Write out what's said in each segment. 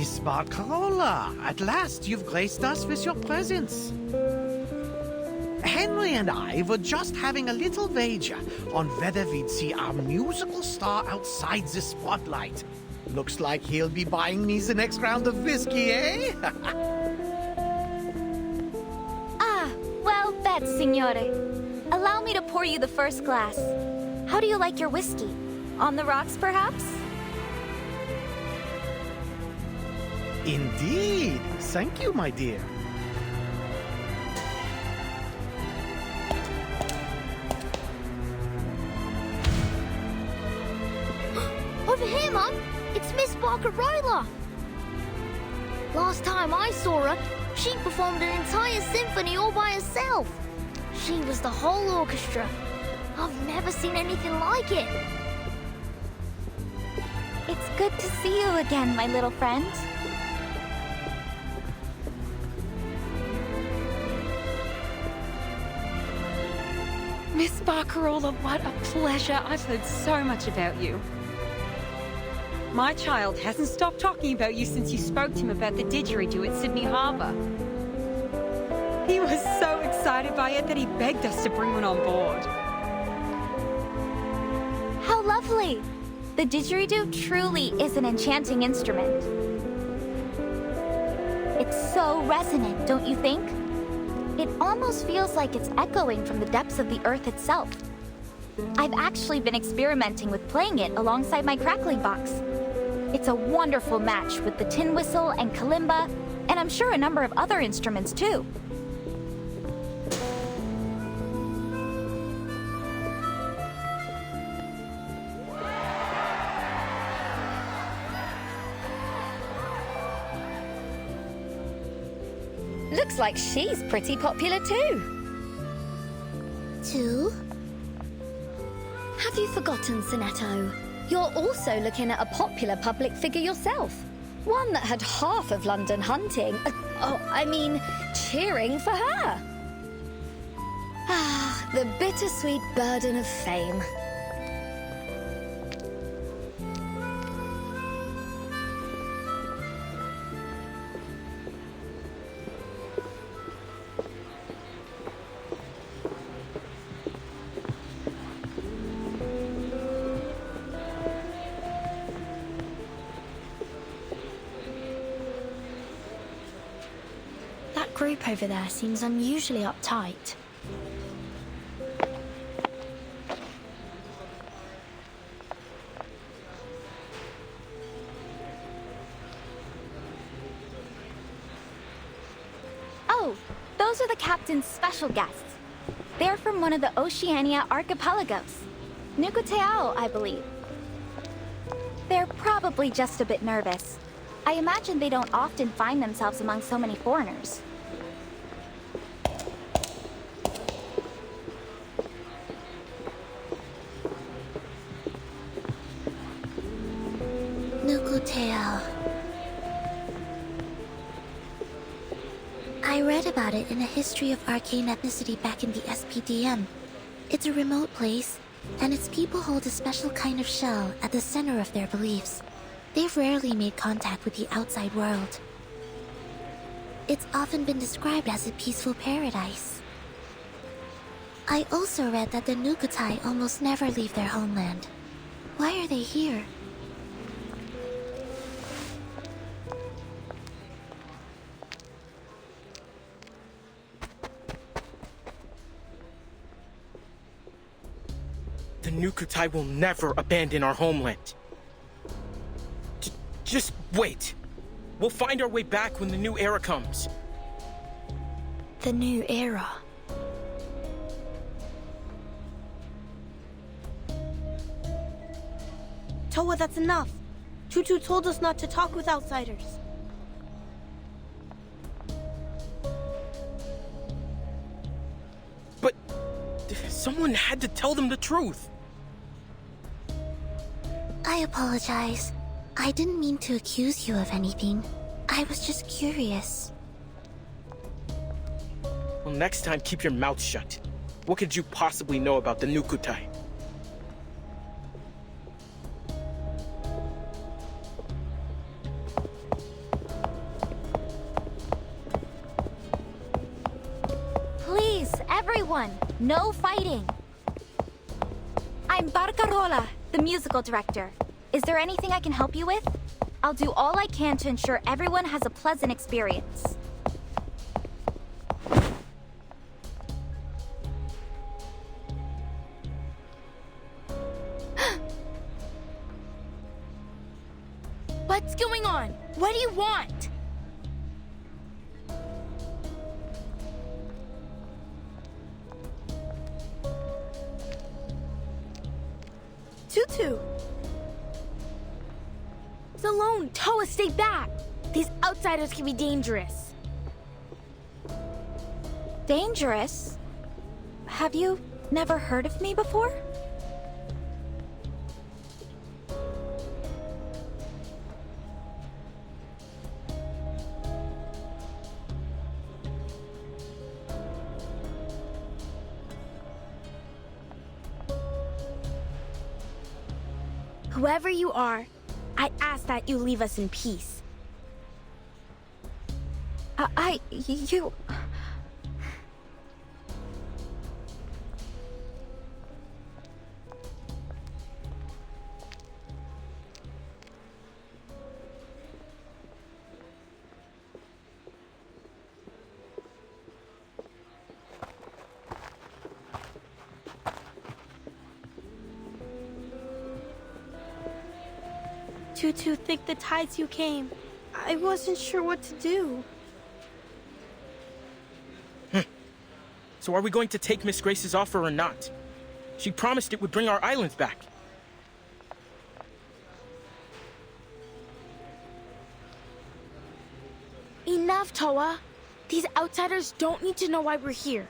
Miss Barcarola, at last you've graced us with your presence. Henry and I were just having a little wager on whether we'd see our musical star outside the spotlight. Looks like he'll be buying me the next round of whiskey, eh? Well bet, signore. Allow me to pour you the first glass. How do you like your whiskey? On the rocks, perhaps? Indeed. Thank you, my dear. Over here, Mum! It's Miss Barcarola! Last time I saw her, she performed an entire symphony all by herself. She was the whole orchestra. I've never seen anything like it. It's good to see you again, my little friend. Miss Barcarola, what a pleasure. I've heard so much about you. My child hasn't stopped talking about you since you spoke to him about the didgeridoo at Sydney Harbour. He was so excited by it that he begged us to bring one on board. How lovely! The didgeridoo truly is an enchanting instrument. It's so resonant, don't you think? It almost feels like it's echoing from the depths of the earth itself. I've actually been experimenting with playing it alongside my crackling box. It's a wonderful match with the tin whistle and kalimba, and I'm sure a number of other instruments too. Looks like she's pretty popular too. Two? Have you forgotten, Sonetto? You're also looking at a popular public figure yourself. One that had half of London hunting. Cheering for her. Ah, the bittersweet burden of fame. That group over there seems unusually uptight. Oh, those are the captain's special guests. They're from one of the Oceania archipelagos. Nukuteao, I believe. They're probably just a bit nervous. I imagine they don't often find themselves among so many foreigners. Nukuteo. I read about it in a history of arcane ethnicity back in the SPDM. It's a remote place, and its people hold a special kind of shell at the center of their beliefs. They've rarely made contact with the outside world. It's often been described as a peaceful paradise. I also read that the Nukutai almost never leave their homeland. Why are they here? The Nukutai will never abandon our homeland. Just wait. We'll find our way back when the new era comes. The new era. Towa, that's enough. Tutu told us not to talk with outsiders. But someone had to tell them the truth. I apologize. I didn't mean to accuse you of anything. I was just curious. Well, next time, keep your mouth shut. What could you possibly know about the Nukutai? everyone, no fighting. I'm Barcarola, the musical director. Is there anything I can help you with? I'll do all I can to ensure everyone has a pleasant experience. What's going on? What do you want? Tutu! Alone, Toa, stay back! These outsiders can be dangerous. Dangerous? Have you never heard of me before? Whoever you are, I ask that you leave us in peace. You... Tutu, think the tides you came. I wasn't sure what to do. So are we going to take Miss Grace's offer or not? She promised it would bring our islands back. Enough, Toa. These outsiders don't need to know why we're here.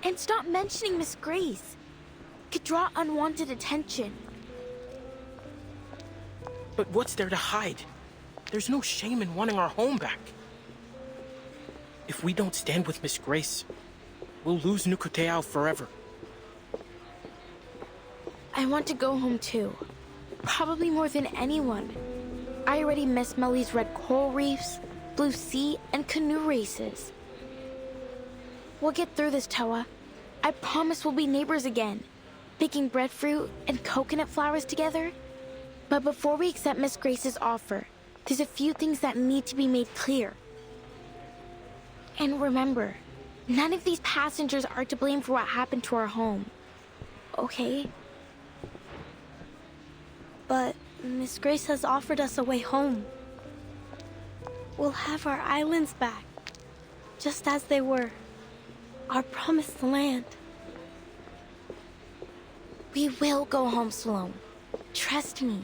And stop mentioning Miss Grace. Could draw unwanted attention. But what's there to hide? There's no shame in wanting our home back. If we don't stand with Miss Grace, we'll lose Nukuteao forever. I want to go home too. Probably more than anyone. I already miss Melly's red coral reefs, blue sea, and canoe races. We'll get through this, Toa. I promise we'll be neighbors again, picking breadfruit and coconut flowers together. But before we accept Miss Grace's offer, there's a few things that need to be made clear. And remember, none of these passengers are to blame for what happened to our home. Okay? But Miss Grace has offered us a way home. We'll have our islands back, just as they were. Our promised land. We will go home, Sloane. Trust me.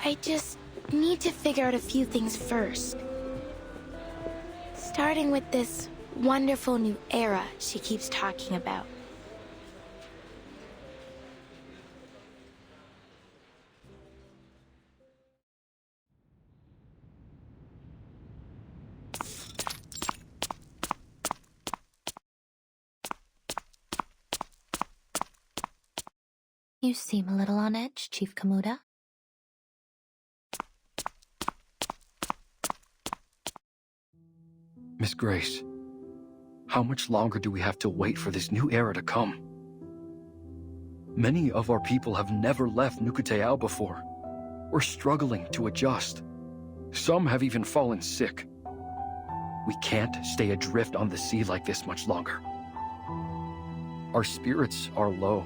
I just need to figure out a few things first. Starting with this wonderful new era she keeps talking about. You seem a little on edge, Chief Kamuda. Miss Grace, how much longer do we have to wait for this new era to come? Many of our people have never left Nukuteao before. We're struggling to adjust. Some have even fallen sick. We can't stay adrift on the sea like this much longer. Our spirits are low.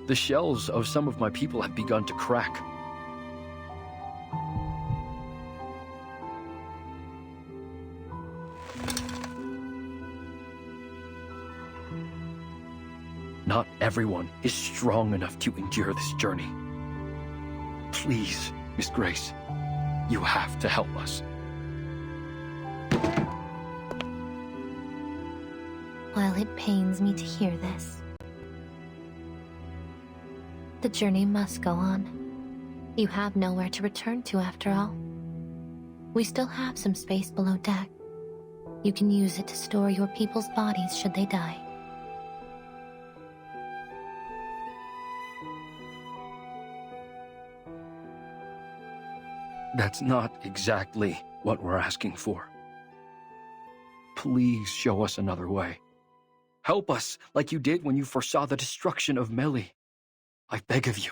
The shells of some of my people have begun to crack. Not everyone is strong enough to endure this journey. Please, Miss Grace, you have to help us. While it pains me to hear this, the journey must go on. You have nowhere to return to after all. We still have some space below deck. You can use it to store your people's bodies should they die. That's not exactly what we're asking for. Please show us another way. Help us like you did when you foresaw the destruction of Meli. I beg of you.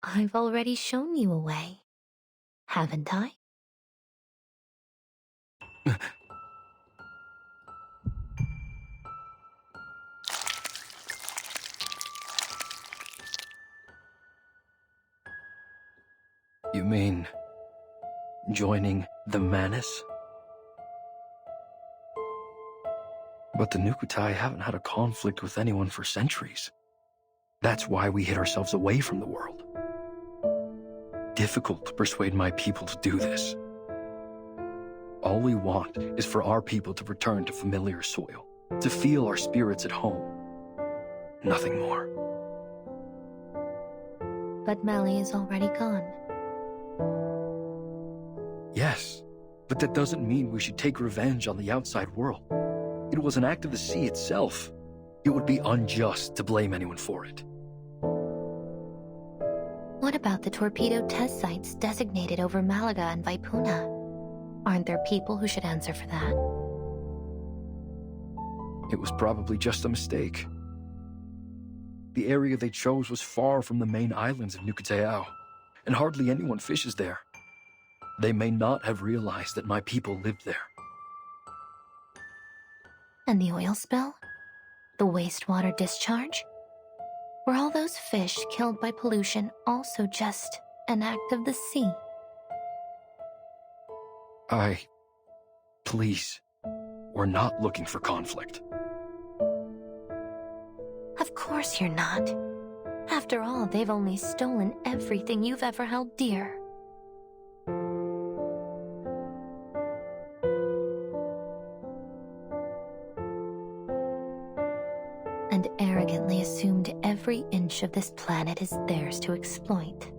I've already shown you a way, haven't I? You mean joining the Manus? But the Nukutai haven't had a conflict with anyone for centuries. That's why we hid ourselves away from the world. Difficult to persuade my people to do this. All we want is for our people to return to familiar soil, to feel our spirits at home. Nothing more. But Meli is already gone. Yes, but that doesn't mean we should take revenge on the outside world. It was an act of the sea itself. It would be unjust to blame anyone for it. What about the torpedo test sites designated over Malaga and Vaipuna? Aren't there people who should answer for that? It was probably just a mistake. The area they chose was far from the main islands of Nukuteao, and hardly anyone fishes there. They may not have realized that my people lived there. And the oil spill? The wastewater discharge? Were all those fish killed by pollution also just an act of the sea? Please, we're not looking for conflict. Of course you're not. After all, they've only stolen everything you've ever held dear. And arrogantly assumed every inch of this planet is theirs to exploit.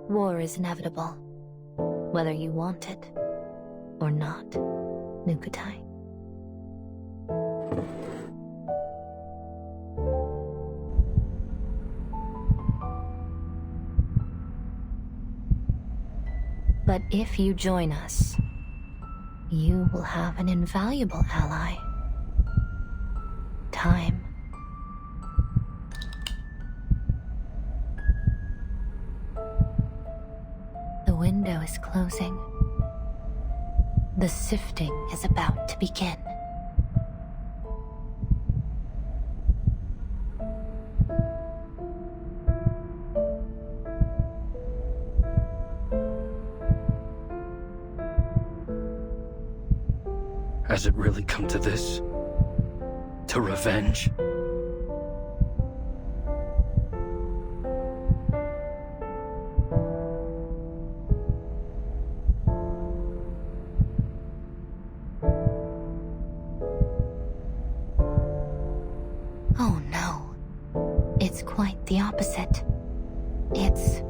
War is inevitable, whether you want it or not, Nukutai. But if you join us, you will have an invaluable ally. Time. The window is closing. The sifting is about to begin. Has it really come to this? To revenge? Oh no. It's quite the opposite. It's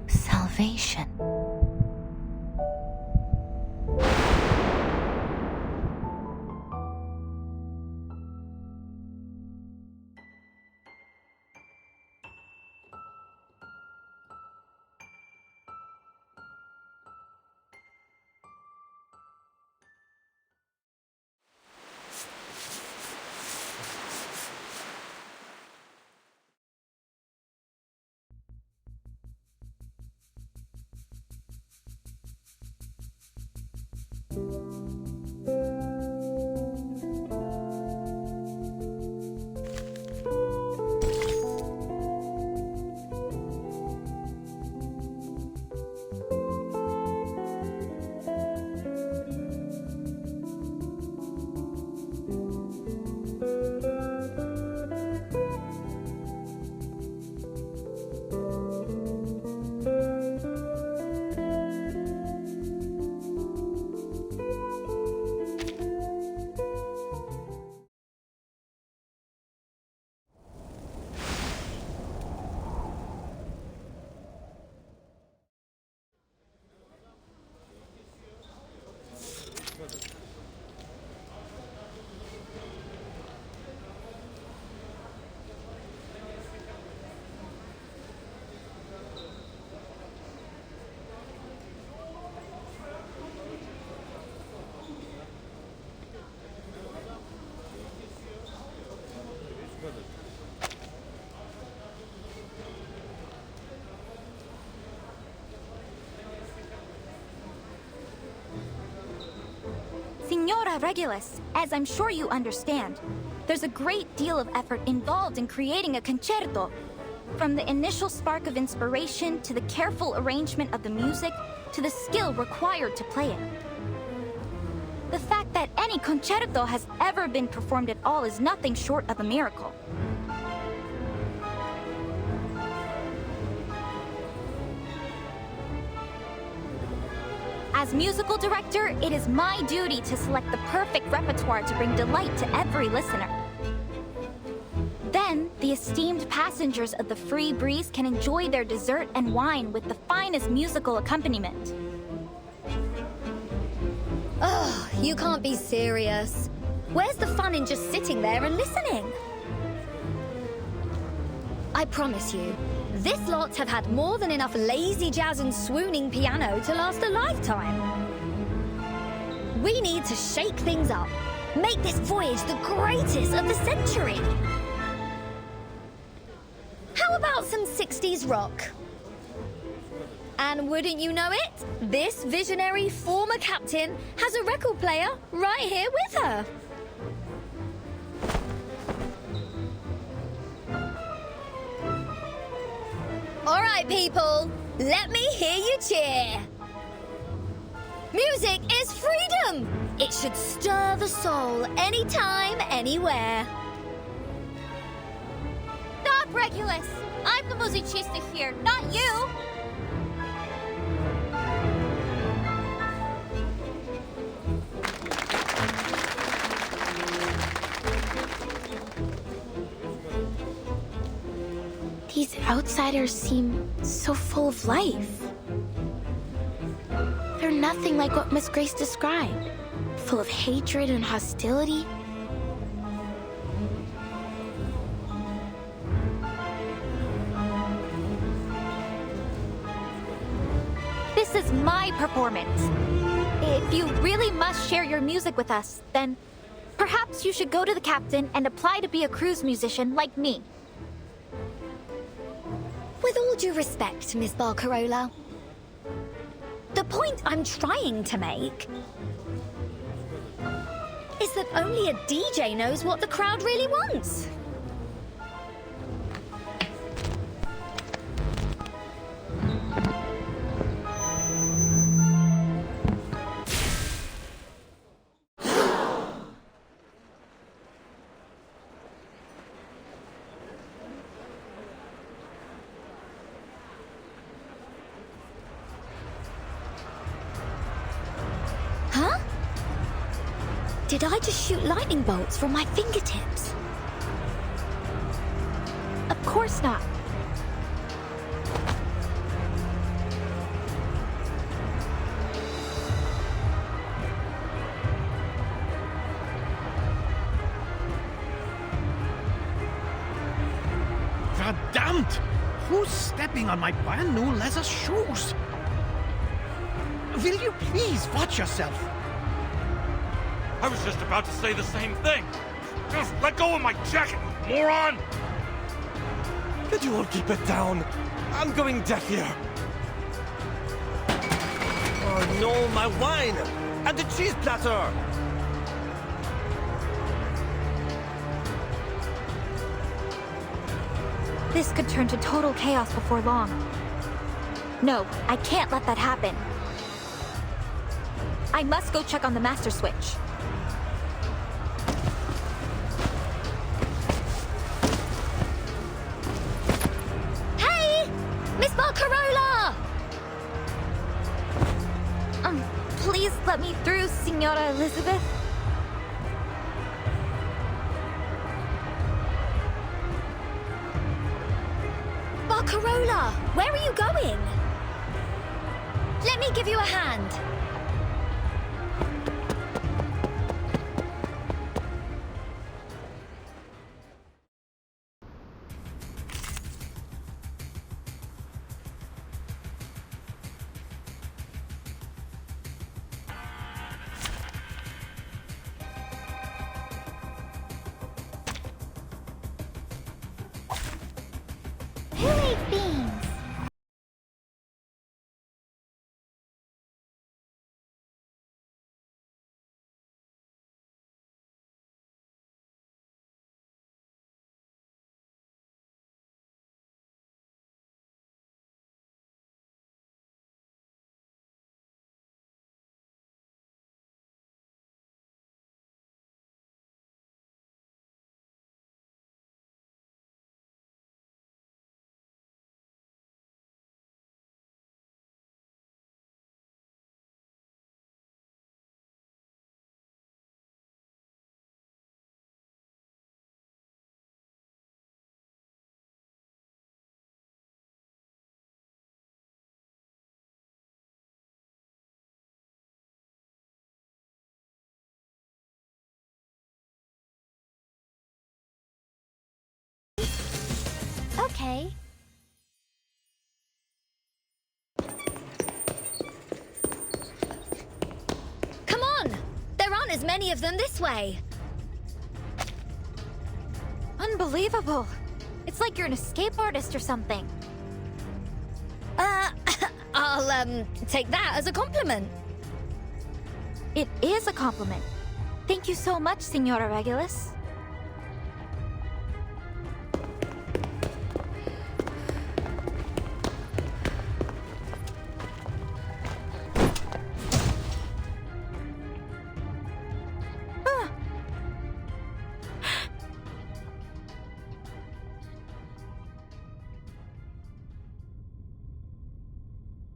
salvation. Signora Regulus, as I'm sure you understand, there's a great deal of effort involved in creating a concerto. From the initial spark of inspiration, to the careful arrangement of the music, to the skill required to play it. The fact that any concerto has ever been performed at all is nothing short of a miracle. As musical director, it is my duty to select the perfect repertoire to bring delight to every listener. Then, the esteemed passengers of the Free Breeze can enjoy their dessert and wine with the finest musical accompaniment. Oh, you can't be serious. Where's the fun in just sitting there and listening? I promise you, this lot have had more than enough lazy jazz and swooning piano to last a lifetime. We need to shake things up. Make this voyage the greatest of the century. How about some 60s rock? And wouldn't you know it, this visionary former captain has a record player right here with her. All right, people, let me hear you cheer. Music is freedom. It should stir the soul anytime, anywhere. Stop, Regulus! I'm the musicista here, not you! These outsiders seem so full of life. They're nothing like what Miss Grace described. Full of hatred and hostility. This is my performance. If you really must share your music with us, then perhaps you should go to the captain and apply to be a cruise musician like me. With all due respect, Miss Barcarola, the point I'm trying to make is that only a DJ knows what the crowd really wants. Huh? Did I just shoot lightning bolts from my fingertips? Of course not. Verdammt! Who's stepping on my brand new leather shoes? Will you please watch yourself? I was just about to say the same thing. Just let go of my jacket, moron! Could you all keep it down? I'm going deaf here. Oh no, my wine! And the cheese platter! This could turn to total chaos before long. No, I can't let that happen. I must go check on the master switch. Hey! Miss Barcarola! Please let me through, Signora Elizabeth. Barcarola, where are you going? Let me give you a hand. okay? Come on! There aren't as many of them this way. Unbelievable. It's like you're an escape artist or something. I'll, take that as a compliment. It is a compliment. Thank you so much, Senora Regulus.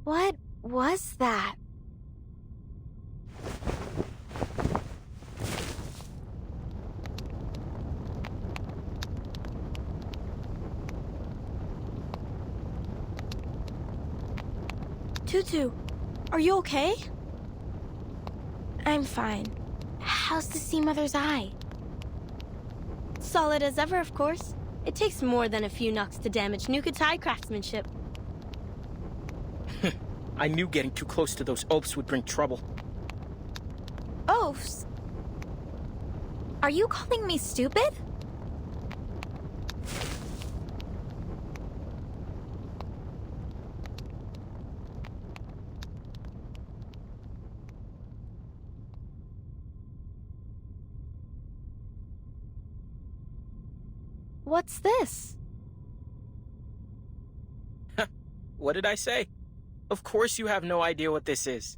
What was that? Tutu, are you okay? I'm fine. How's the Sea Mother's eye? Solid as ever, of course. It takes more than a few knocks to damage Nukutai craftsmanship. I knew getting too close to those oafs would bring trouble. Oafs? Are you calling me stupid? What's this? What did I say? Of course you have no idea what this is.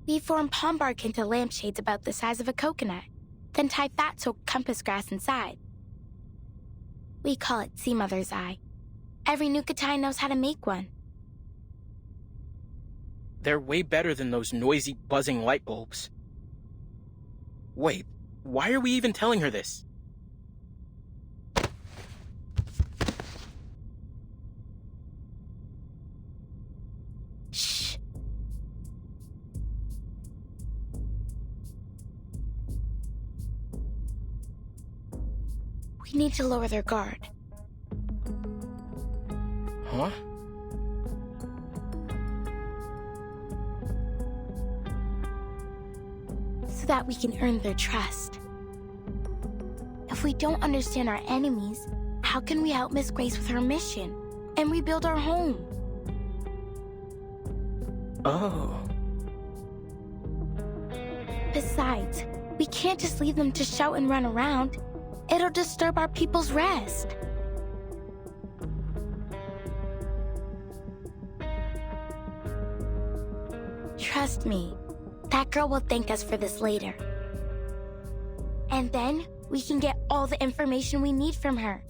We form palm bark into lampshades about the size of a coconut, then tie fat-soaked compass grass inside. We call it Sea Mother's Eye. Every Nukutai knows how to make one. They're way better than those noisy, buzzing light bulbs. Wait, why are we even telling her this? Shh. We need to lower their guard. Huh? So that we can earn their trust. If we don't understand our enemies, how can we help Miss Grace with her mission and rebuild our home? Oh. Besides, we can't just leave them to shout and run around. It'll disturb our people's rest. Trust me, that girl will thank us for this later. And then, we can get all the information we need from her.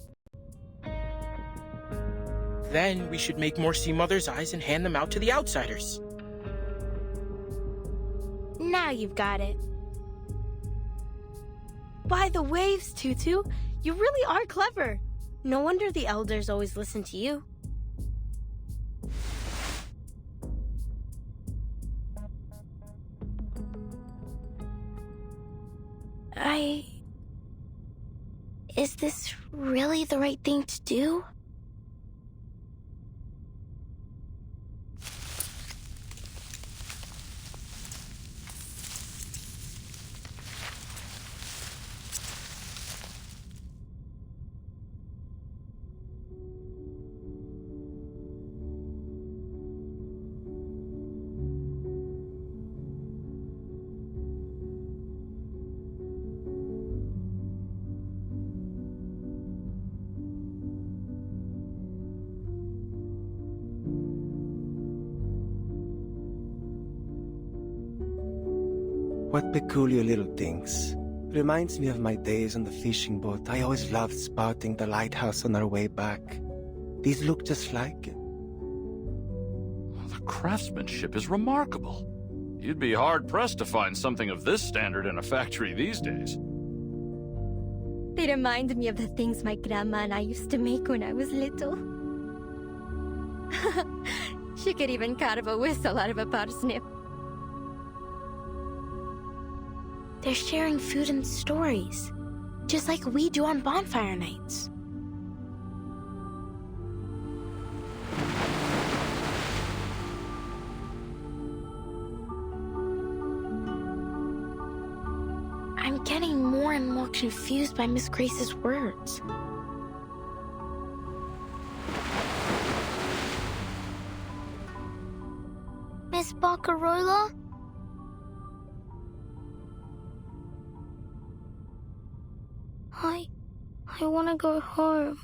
Then we should make more Sea Mother's Eyes and hand them out to the outsiders. Now you've got it. By the waves, Tutu. You really are clever. No wonder the elders always listen to you. Is this really the right thing to do? What peculiar little things. Reminds me of my days on the fishing boat. I always loved spotting the lighthouse on our way back. These look just like it. The craftsmanship is remarkable. You'd be hard-pressed to find something of this standard in a factory these days. They remind me of the things my grandma and I used to make when I was little. She could even carve a whistle out of a parsnip. They're sharing food and stories, just like we do on bonfire nights. I'm getting more and more confused by Miss Grace's words. Miss Barcarola? I want to go home.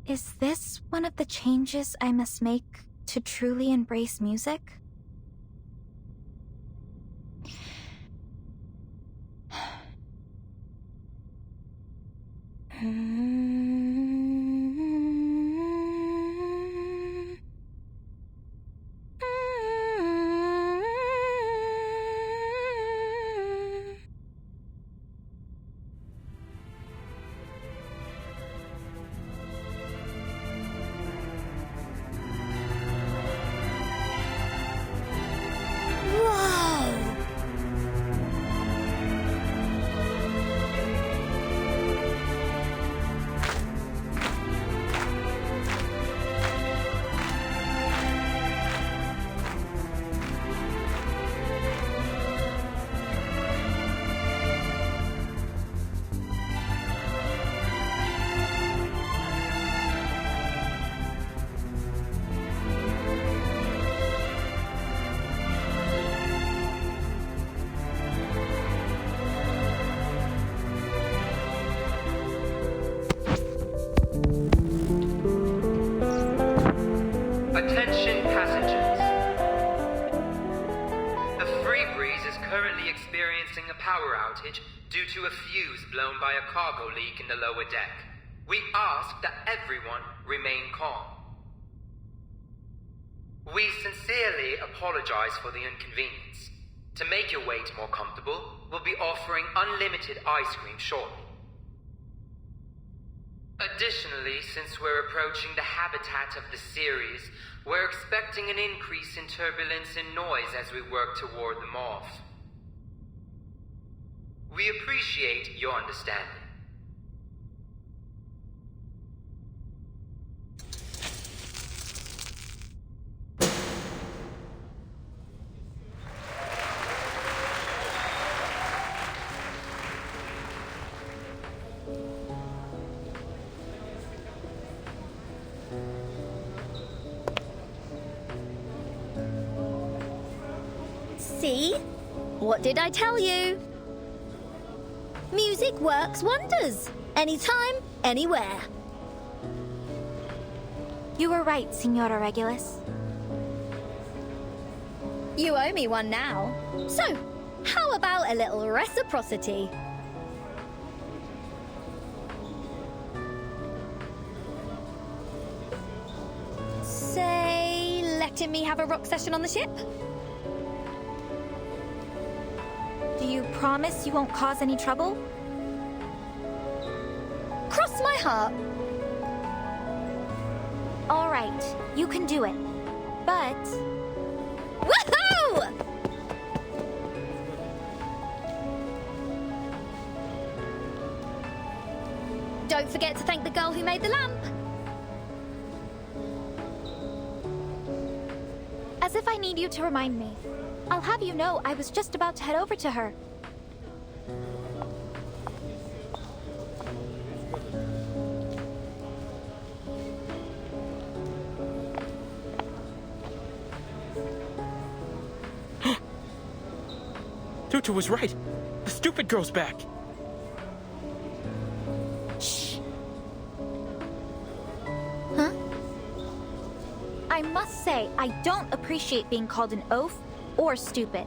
Is this one of the changes I must make to truly embrace music? Attention passengers. The Freebreeze is currently experiencing a power outage due to a fuse blown by a cargo leak in the lower deck. We ask that everyone remain calm. We sincerely apologize for the inconvenience. To make your wait more comfortable, we'll be offering unlimited ice cream shortly. Additionally, since we're approaching the habitat of the series, we're expecting an increase in turbulence and noise as we work to ward them off. We appreciate your understanding. See? What did I tell you? Music works wonders. Anytime, anywhere. You were right, Senora Regulus. You owe me one now. So, how about a little reciprocity? Say, letting me have a rock session on the ship? Do you promise you won't cause any trouble? Cross my heart. All right, you can do it. But... Woohoo! Don't forget to thank the girl who made the lamp. As if I need you to remind me. I'll have you know I was just about to head over to her. Tutu was right. The stupid girl's back. Shh. Huh? I must say, I don't appreciate being called an oaf or stupid.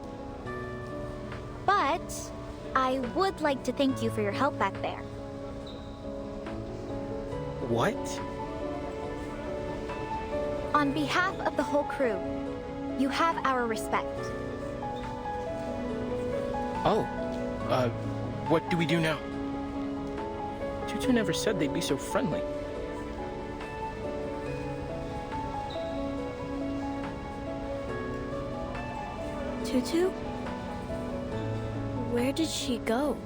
But I would like to thank you for your help back there. What? On behalf of the whole crew, you have our respect. Oh, what do we do now? Tutu never said they'd be so friendly. Tutu? Where did she go?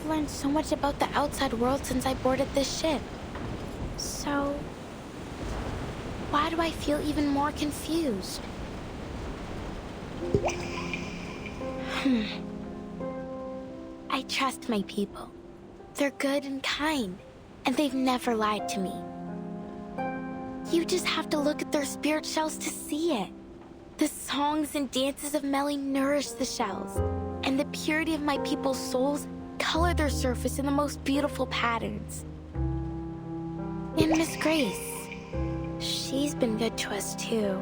I've learned so much about the outside world since I boarded this ship. So, why do I feel even more confused? I trust my people. They're good and kind, and they've never lied to me. You just have to look at their spirit shells to see it. The songs and dances of Melly nourish the shells, and the purity of my people's souls color their surface in the most beautiful patterns. And Miss Grace, she's been good to us too.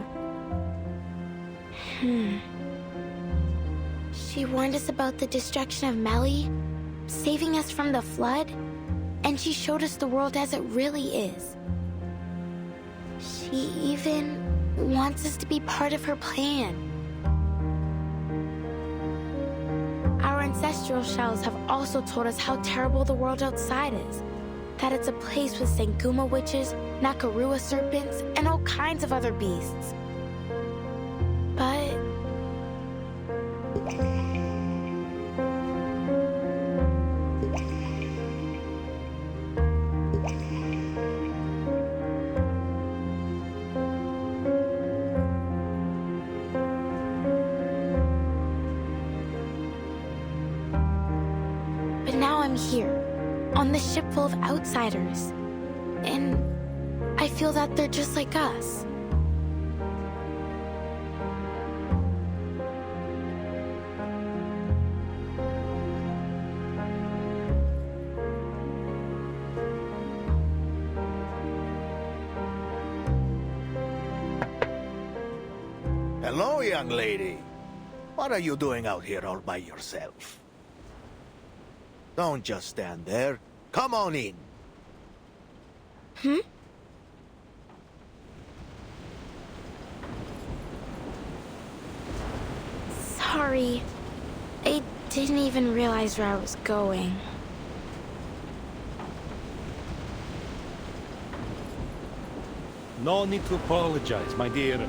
She warned us about the destruction of Melly, saving us from the flood, and she showed us the world as it really is. She even wants us to be part of her plan. Our ancestral shells have also told us how terrible the world outside is. That it's a place with Sanguma witches, Nakarua serpents, and all kinds of other beasts. But... But now I'm here, on this ship full of outsiders. And I feel that they're just like us. Hello, young lady. What are you doing out here all by yourself? Don't just stand there. Come on in. Sorry. I didn't even realize where I was going. No need to apologize, my dear.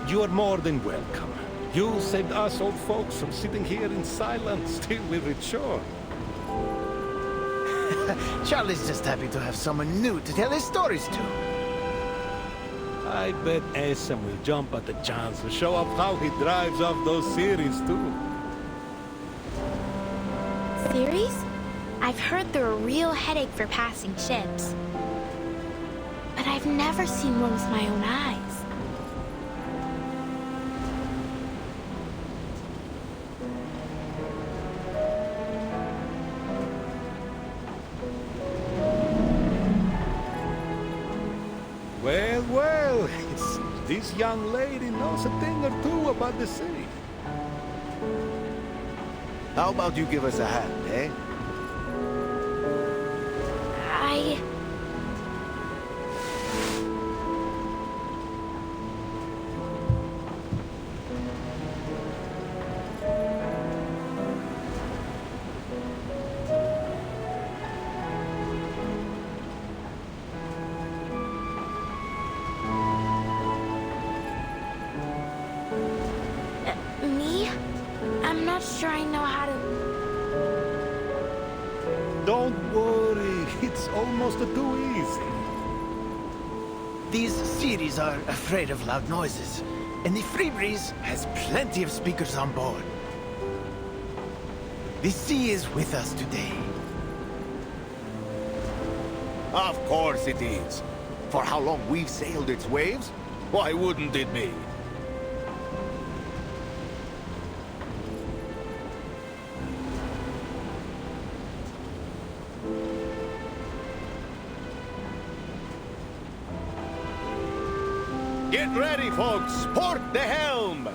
You are more than welcome. You saved us old folks from sitting here in silence till we reach shore. Charlie's just happy to have someone new to tell his stories to. I bet Esam will jump at the chance to show off how he drives off those series too. Series? I've heard they're a real headache for passing ships. But I've never seen one with my own eyes. Well, well, it seems this young lady knows a thing or two about the sea. How about you give us a hand, eh? Me? I'm not sure I know how to... Don't worry, it's almost too easy. These series are afraid of loud noises, and the Free Breeze has plenty of speakers on board. The sea is with us today. Of course it is. For how long we've sailed its waves, why wouldn't it be? Get ready, folks! Port the helm!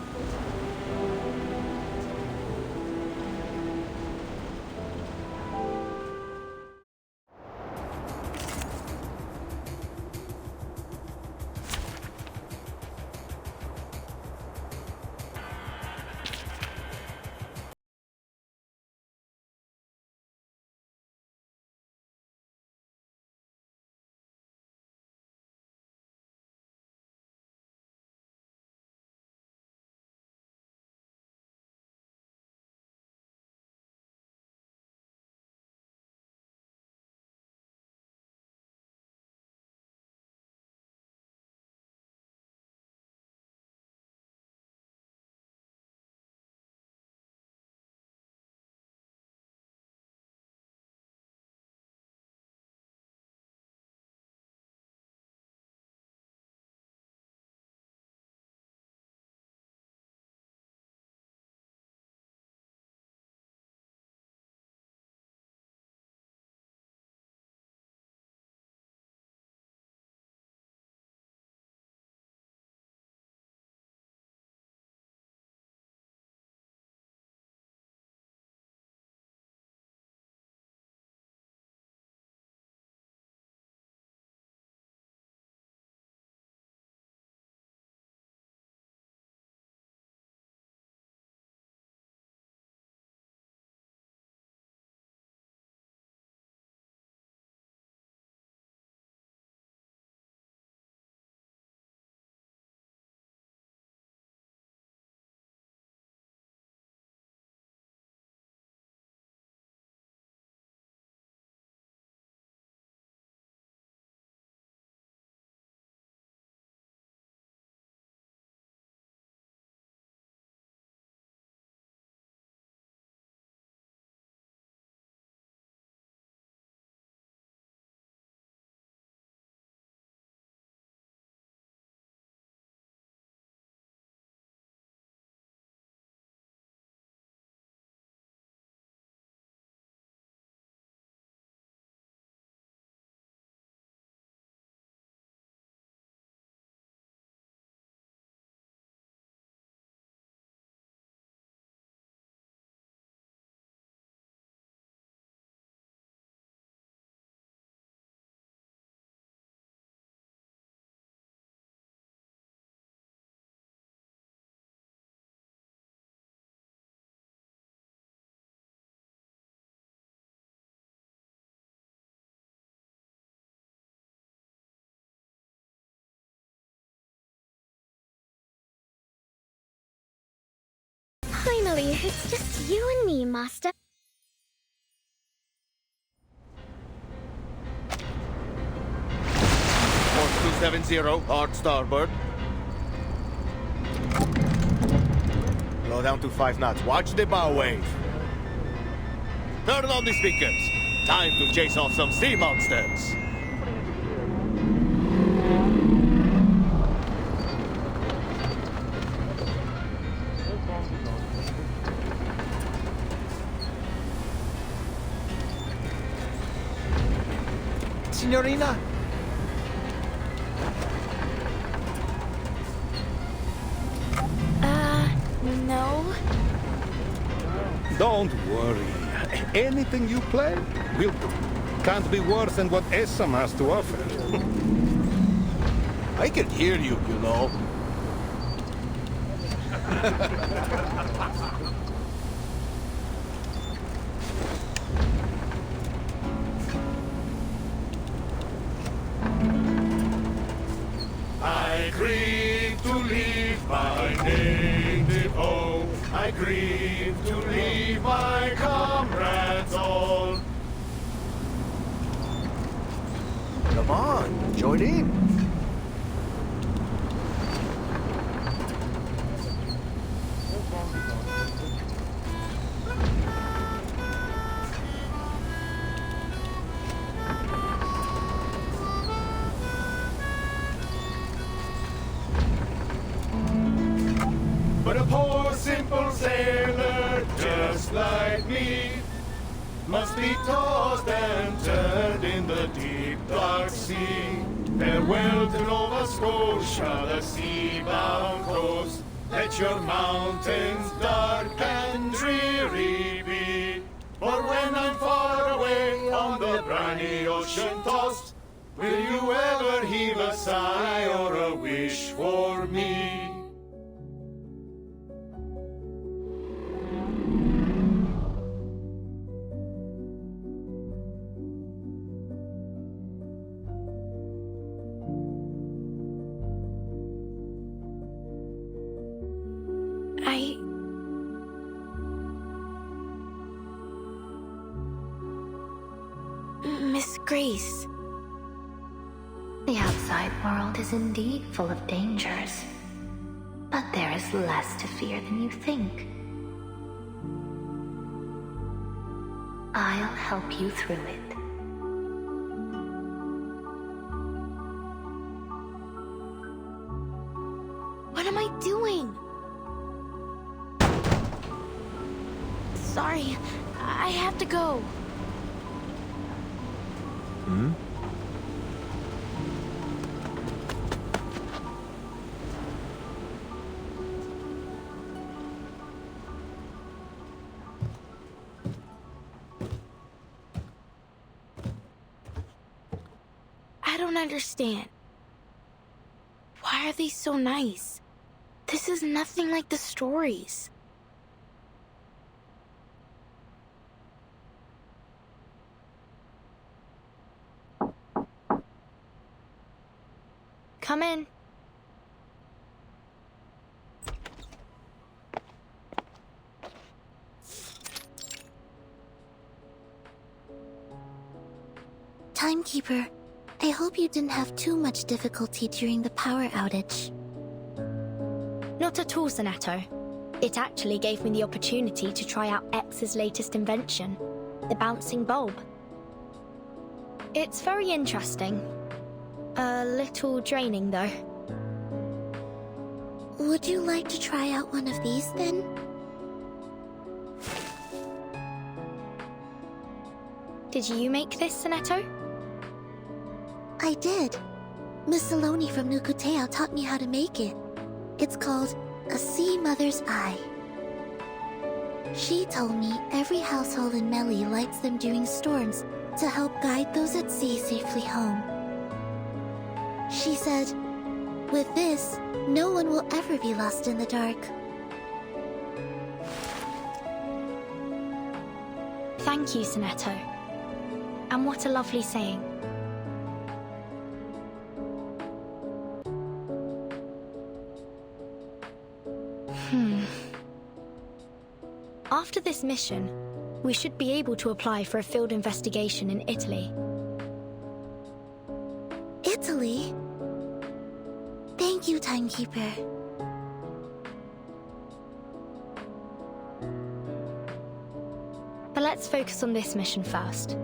Finally, it's just you and me, Master. Course 270, hard starboard. Blow down to 5 knots. Watch the bow wave. Turn on the speakers. Time to chase off some sea monsters. Signorina? No. Don't worry. Anything you play will do. Can't be worse than what Essam has to offer. I can hear you, you know. I grieve to leave my native home. I grieve to leave my comrades all. Come on, join in. But a poor simple sailor just like me must be tossed and turned in the deep dark sea. Farewell to Nova Scotia, the sea-bound coast. Let your mountains dark and dreary be. For when I'm far away on the briny ocean tossed, will you ever heave a sigh or a wish for me? Miss Grace. The outside world is indeed full of dangers, but there is less to fear than you think. I'll help you through it. What am I doing? Sorry, I have to go. Hmm? I don't understand. Why are they so nice? This is nothing like the stories. Come in. Timekeeper, I hope you didn't have too much difficulty during the power outage. Not at all, Sonato. It actually gave me the opportunity to try out X's latest invention, the bouncing bulb. It's very interesting. A little draining, though. Would you like to try out one of these, then? Did you make this, Sonato? I did. Miss Saloni from Nukuteo taught me how to make it. It's called a Sea Mother's Eye. She told me every household in Meli lights them during storms to help guide those at sea safely home. She said, with this, no one will ever be lost in the dark. Thank you, Sonato. And what a lovely saying. After this mission, we should be able to apply for a field investigation in Italy. Italy? Thank you, Timekeeper. But let's focus on this mission first.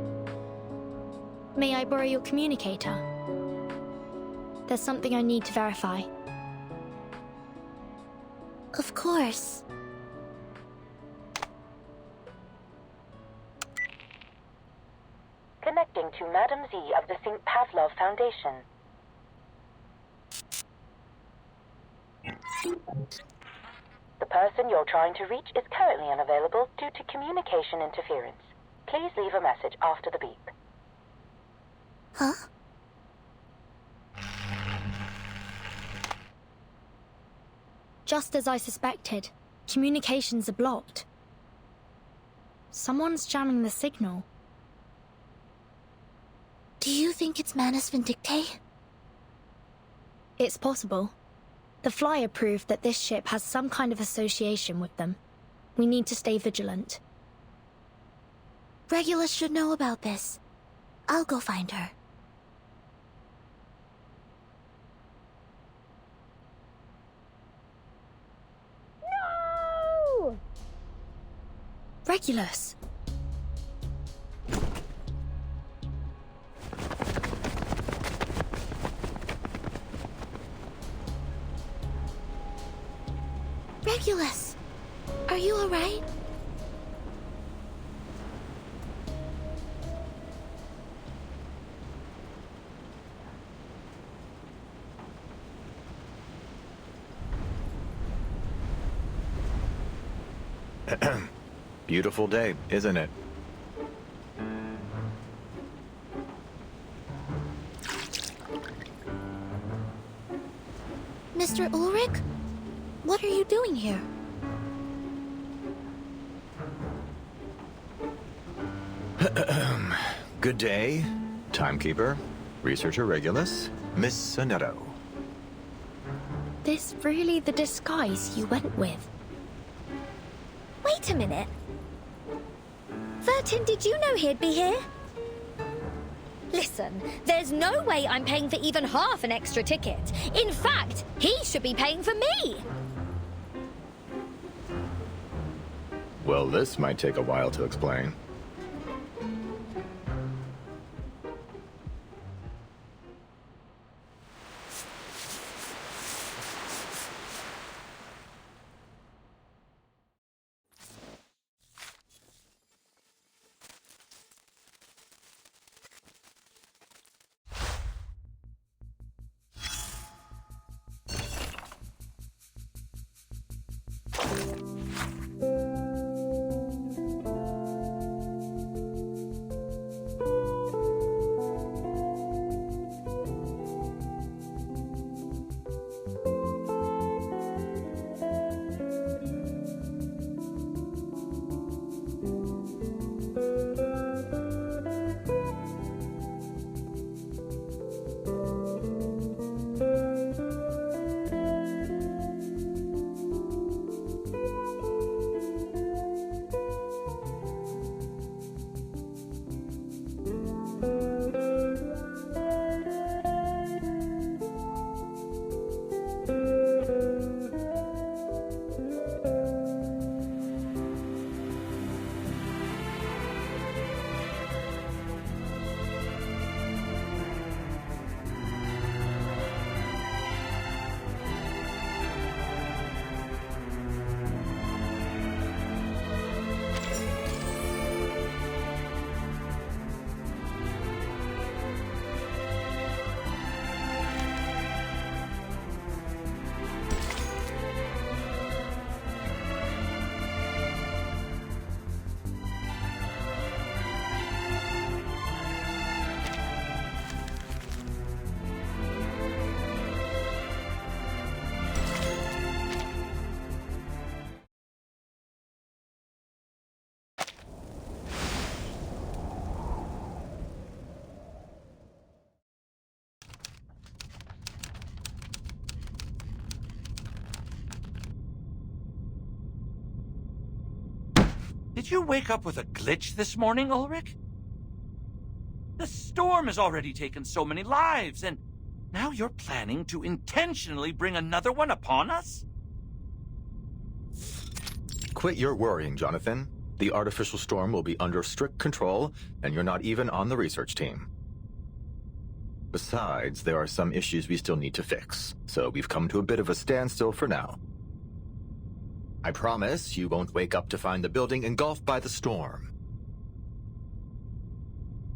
May I borrow your communicator? There's something I need to verify. Of course. Connecting to Madam Z of the St. Pavlov Foundation. The person you're trying to reach is currently unavailable due to communication interference. Please leave a message after the beep. Huh? Just as I suspected, communications are blocked. Someone's jamming the signal. Do you think it's Manus Vindictae? It's possible. The flyer proved that this ship has some kind of association with them. We need to stay vigilant. Regulus should know about this. I'll go find her. No! Regulus! Regulus! Are you alright? Beautiful day, isn't it? Mr. Ulrich? What are you doing here? Good day, Timekeeper, Researcher Regulus, Miss Sonetto. This really the disguise you went with? Wait a minute. Vertin, did you know he'd be here? Listen, there's no way I'm paying for even half an extra ticket. In fact, he should be paying for me. Well, this might take a while to explain. Did you wake up with a glitch this morning, Ulrich? The storm has already taken so many lives, and now you're planning to intentionally bring another one upon us? Quit your worrying, Jonathan. The artificial storm will be under strict control, and you're not even on the research team. Besides, there are some issues we still need to fix, so we've come to a bit of a standstill for now. I promise you won't wake up to find the building engulfed by the storm.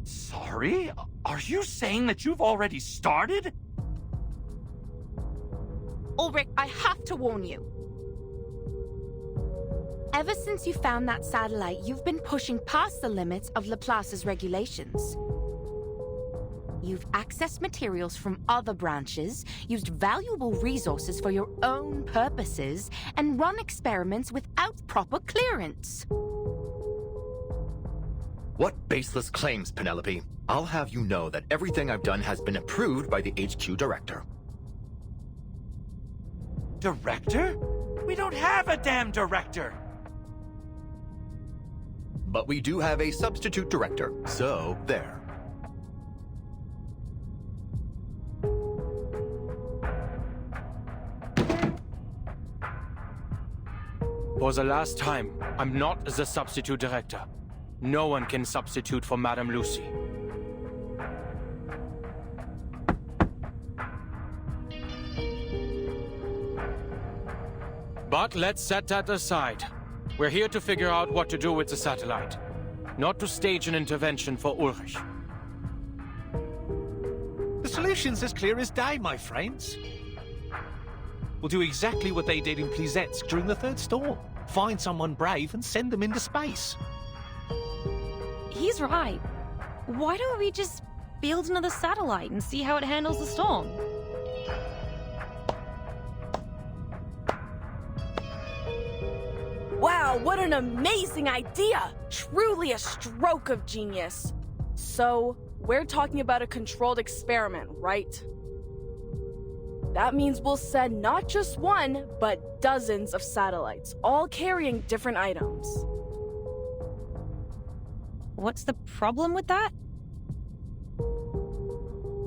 Sorry? Are you saying that you've already started? Ulrich, I have to warn you. Ever since you found that satellite, you've been pushing past the limits of Laplace's regulations. You've accessed materials from other branches, used valuable resources for your own purposes, and run experiments without proper clearance. What baseless claims, Penelope? I'll have you know that everything I've done has been approved by the HQ director. Director? We don't have a damn director! But we do have a substitute director, so there. For the last time, I'm not the substitute director. No one can substitute for Madame Lucy. But let's set that aside. We're here to figure out what to do with the satellite, not to stage an intervention for Ulrich. The solution's as clear as day, my friends. We'll do exactly what they did in Plisetsk during the third storm. Find someone brave and send them into space. He's right. Why don't we just build another satellite and see how it handles the storm? Wow, what an amazing idea! Truly a stroke of genius. So, we're talking about a controlled experiment, right? That means we'll send not just one, but dozens of satellites, all carrying different items. What's the problem with that?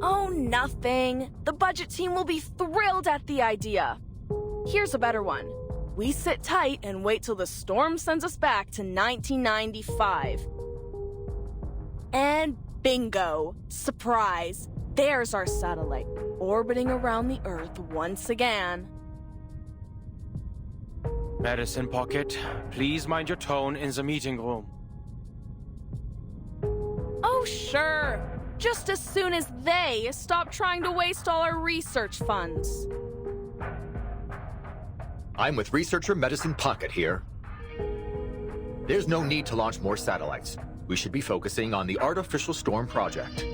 Oh, nothing. The budget team will be thrilled at the idea. Here's a better one. We sit tight and wait till the storm sends us back to 1995. And bingo! Surprise! There's our satellite, orbiting around the Earth once again. Medicine Pocket, please mind your tone in the meeting room. Oh, sure. Just as soon as they stop trying to waste all our research funds. I'm with researcher Medicine Pocket here. There's no need to launch more satellites. We should be focusing on the Artificial Storm project.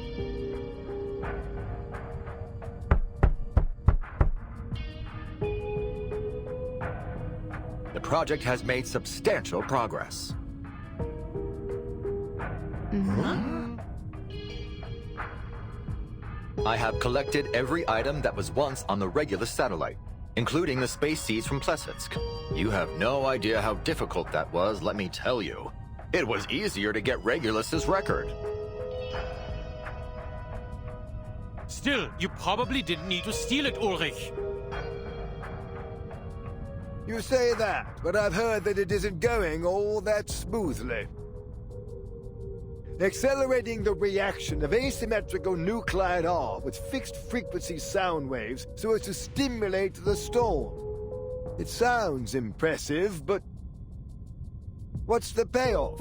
The project has made substantial progress. I have collected every item that was once on the Regulus satellite, including the space seeds from Plesetsk. You have no idea how difficult that was, let me tell you. It was easier to get Regulus's record. Still, you probably didn't need to steal it, Ulrich. You say that, but I've heard that it isn't going all that smoothly. Accelerating the reaction of asymmetrical nuclide R with fixed-frequency sound waves so as to stimulate the storm. It sounds impressive, but what's the payoff?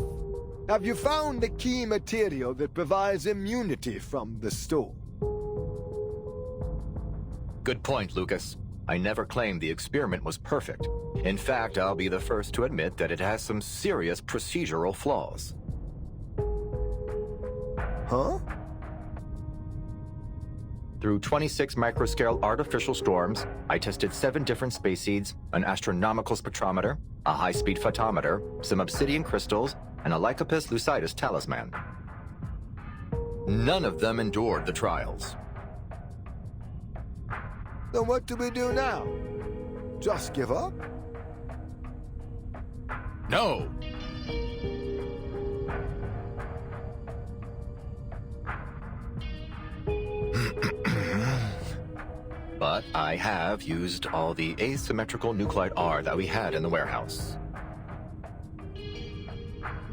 Have you found the key material that provides immunity from the storm? Good point, Lucas. I never claimed the experiment was perfect. In fact, I'll be the first to admit that it has some serious procedural flaws. Huh? Through 26 microscale artificial storms, I tested 7 different space seeds, an astronomical spectrometer, a high-speed photometer, some obsidian crystals, and a Lycopus lucidus talisman. None of them endured the trials. Then what do we do now? Just give up? No! but I have used all the asymmetrical nuclide R that we had in the warehouse.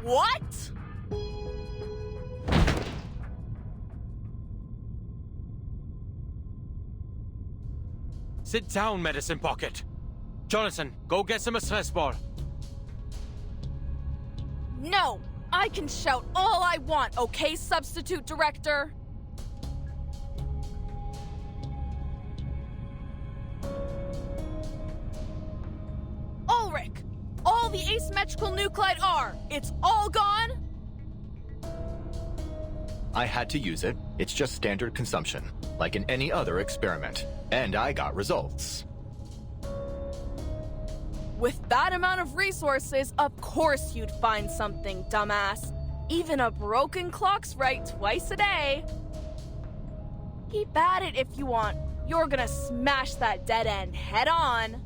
What? Sit down, Medicine Pocket. Jonathan, go get some stress ball. No! I can shout all I want, okay, Substitute Director? Ulrich! All the asymmetrical nuclide R, it's all gone? I had to use it. It's just standard consumption, like in any other experiment. And I got results. With that amount of resources, of course you'd find something, dumbass. Even a broken clock's right twice a day. Keep at it if you want. You're gonna smash that dead end head on.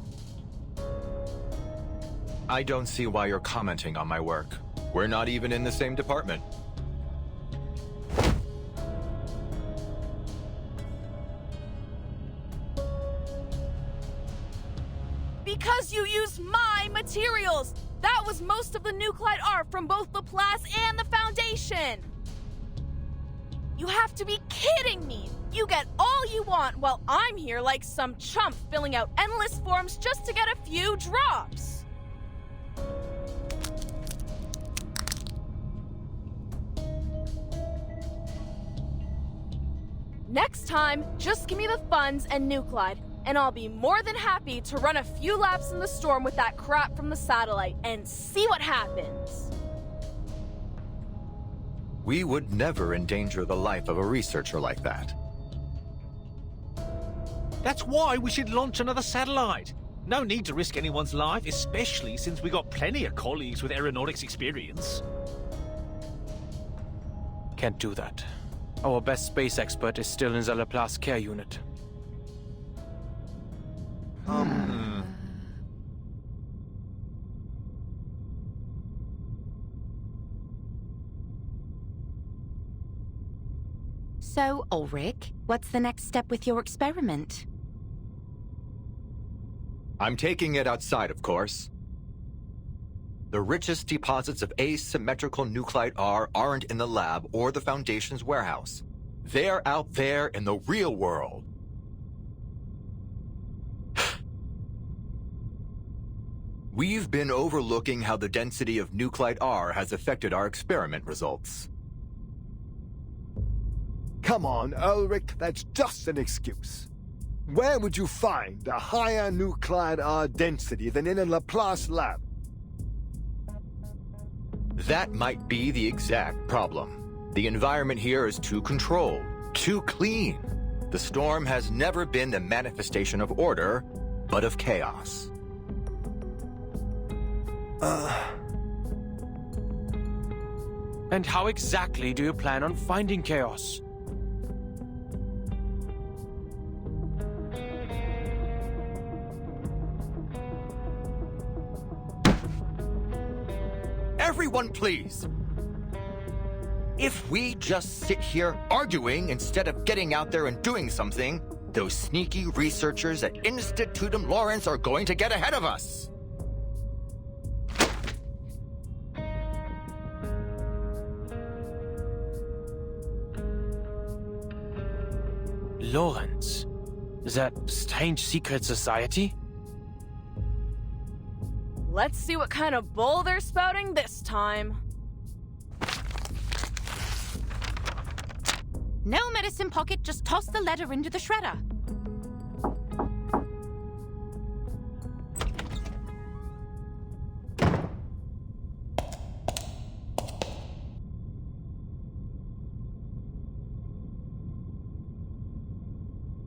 I don't see why you're commenting on my work. We're not even in the same department. Because you used my materials! That was most of the nuclide R from both Laplace and the Foundation! You have to be kidding me! You get all you want while I'm here like some chump filling out endless forms just to get a few drops! Next time, just give me the funds and nuclide, and I'll be more than happy to run a few laps in the storm with that crap from the satellite and see what happens. We would never endanger the life of a researcher like that. That's why we should launch another satellite. No need to risk anyone's life, especially since we got plenty of colleagues with aeronautics experience. Can't do that. Our best space expert is still in the Laplace care unit. So, Ulrich, what's the next step with your experiment? I'm taking it outside, of course. The richest deposits of asymmetrical nuclide R aren't in the lab or the Foundation's warehouse. They're out there in the real world. We've been overlooking how the density of nuclide R has affected our experiment results. Come on, Ulrich, that's just an excuse. Where would you find a higher nuclide R density than in a Laplace lab? That might be the exact problem. The environment here is too controlled, too clean. The storm has never been the manifestation of order, but of chaos. And how exactly do you plan on finding chaos? Everyone, please! If we just sit here arguing instead of getting out there and doing something, those sneaky researchers at Institutum Lawrence are going to get ahead of us! Lawrence? That strange secret society? Let's see what kind of bull they're spouting this time. No, Medicine Pocket, just toss the letter into the shredder.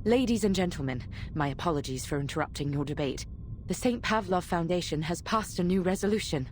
Ladies and gentlemen, my apologies for interrupting your debate. The St. Pavlov Foundation has passed a new resolution.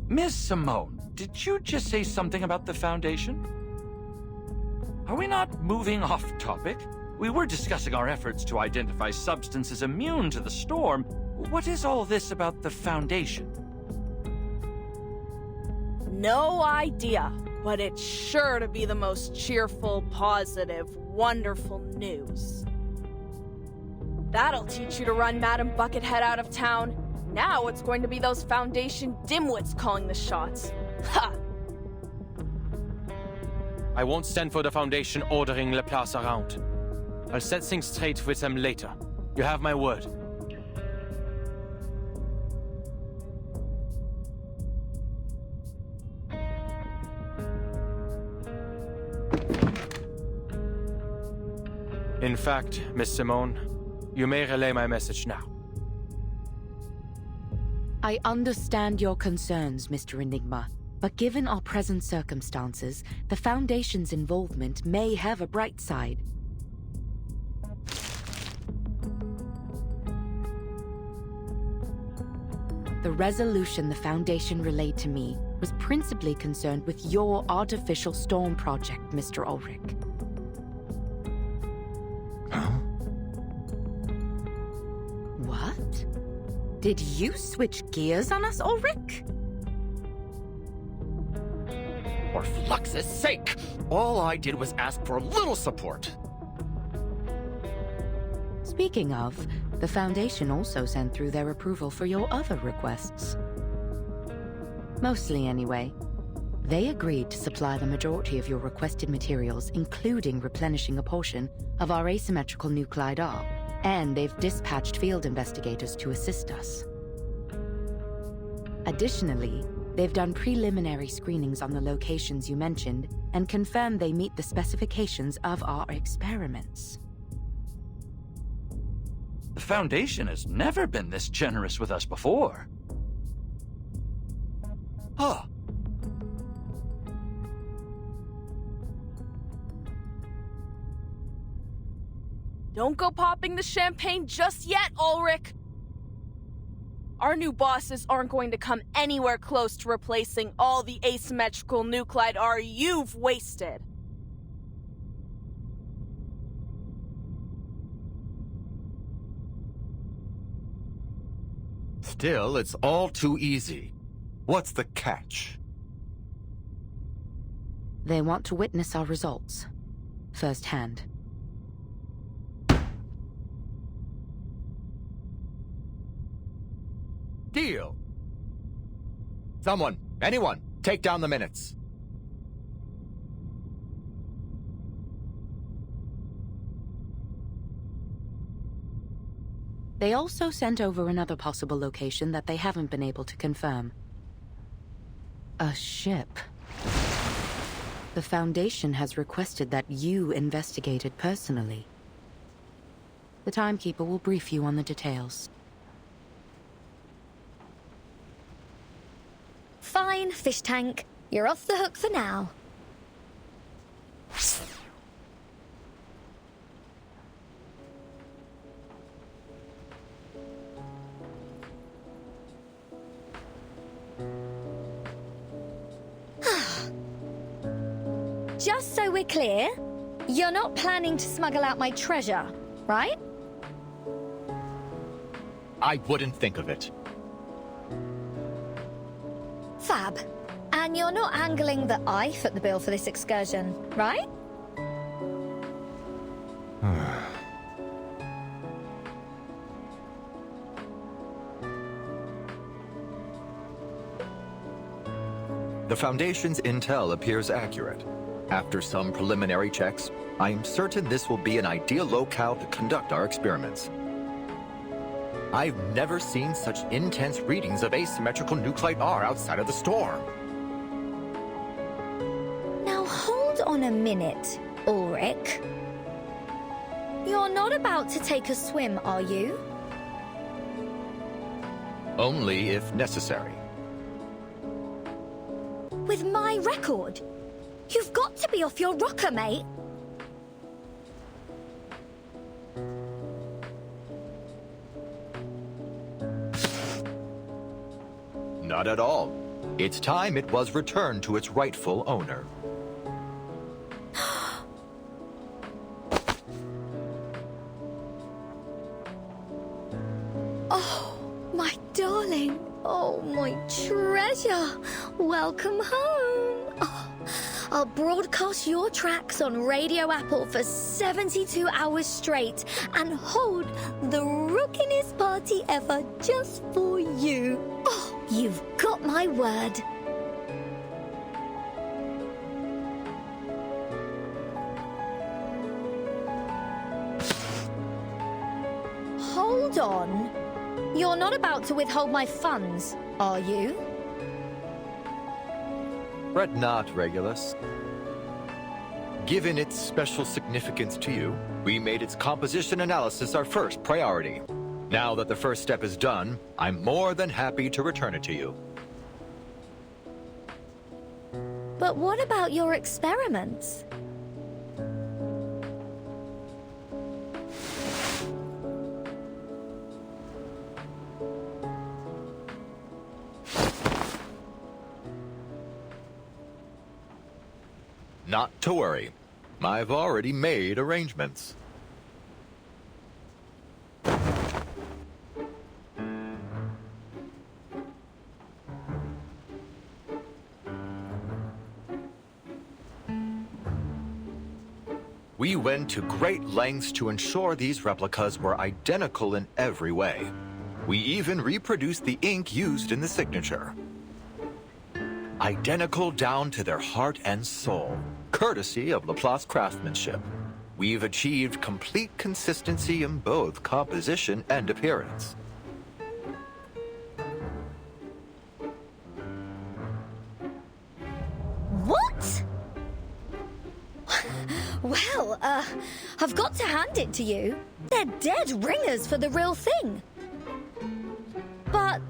Miss Simone, did you just say something about the Foundation? Are we not moving off topic? We were discussing our efforts to identify substances immune to the storm. What is all this about the Foundation? No idea, but it's sure to be the most cheerful, positive, wonderful news. That'll teach you to run Madam Buckethead out of town. Now it's going to be those Foundation dimwits calling the shots. Ha! I won't stand for the Foundation ordering Laplace around. I'll set things straight with them later. You have my word. In fact, Miss Simone, you may relay my message now. I understand your concerns, Mr. Enigma, but given our present circumstances, the Foundation's involvement may have a bright side. The resolution the Foundation relayed to me was principally concerned with your artificial storm project, Mr. Ulrich. What? Did you switch gears on us, Ulrich? For Flux's sake, all I did was ask for a little support. Speaking of, the Foundation also sent through their approval for your other requests. Mostly anyway. They agreed to supply the majority of your requested materials, including replenishing a portion of our asymmetrical nuclide R, and they've dispatched field investigators to assist us. Additionally, they've done preliminary screenings on the locations you mentioned and confirmed they meet the specifications of our experiments. The Foundation has never been this generous with us before. Huh. Don't go popping the champagne just yet, Ulrich! Our new bosses aren't going to come anywhere close to replacing all the asymmetrical nuclide R you've wasted. Still, it's all too easy. What's the catch? They want to witness our results, firsthand. Deal. Someone, anyone, take down the minutes. They also sent over another possible location that they haven't been able to confirm. A ship. The Foundation has requested that you investigate it personally. The Timekeeper will brief you on the details. Fine, fish tank. You're off the hook for now. Just so we're clear, you're not planning to smuggle out my treasure, right? I wouldn't think of it. Fab. And you're not angling that I foot the bill for this excursion, right? The Foundation's intel appears accurate. After some preliminary checks, I am certain this will be an ideal locale to conduct our experiments. I've never seen such intense readings of asymmetrical nuclide R outside of the storm. Now hold on a minute, Ulrich. You're not about to take a swim, are you? Only if necessary. With my record? You've got to be off your rocker, mate. Not at all. It's time it was returned to its rightful owner. Oh, my darling. Oh, my treasure. Welcome home. Oh, I'll broadcast your tracks on Radio Apple for 72 hours straight and hold the rockinest party ever just for you. Oh, you've got my word. Hold on. You're not about to withhold my funds, are you? Fret not, Regulus. Given its special significance to you, we made its composition analysis our first priority. Now that the first step is done, I'm more than happy to return it to you. But what about your experiments? Not to worry. I've already made arrangements. We went to great lengths to ensure these replicas were identical in every way. We even reproduced the ink used in the signature. Identical down to their heart and soul, courtesy of Laplace craftsmanship. We've achieved complete consistency in both composition and appearance. What? Well, I've got to hand it to you. They're dead ringers for the real thing. But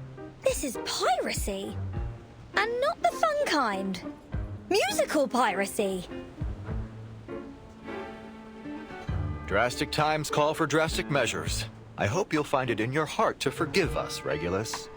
this is piracy. And not the fun kind. Musical piracy. Drastic times call for drastic measures. I hope you'll find it in your heart to forgive us, Regulus.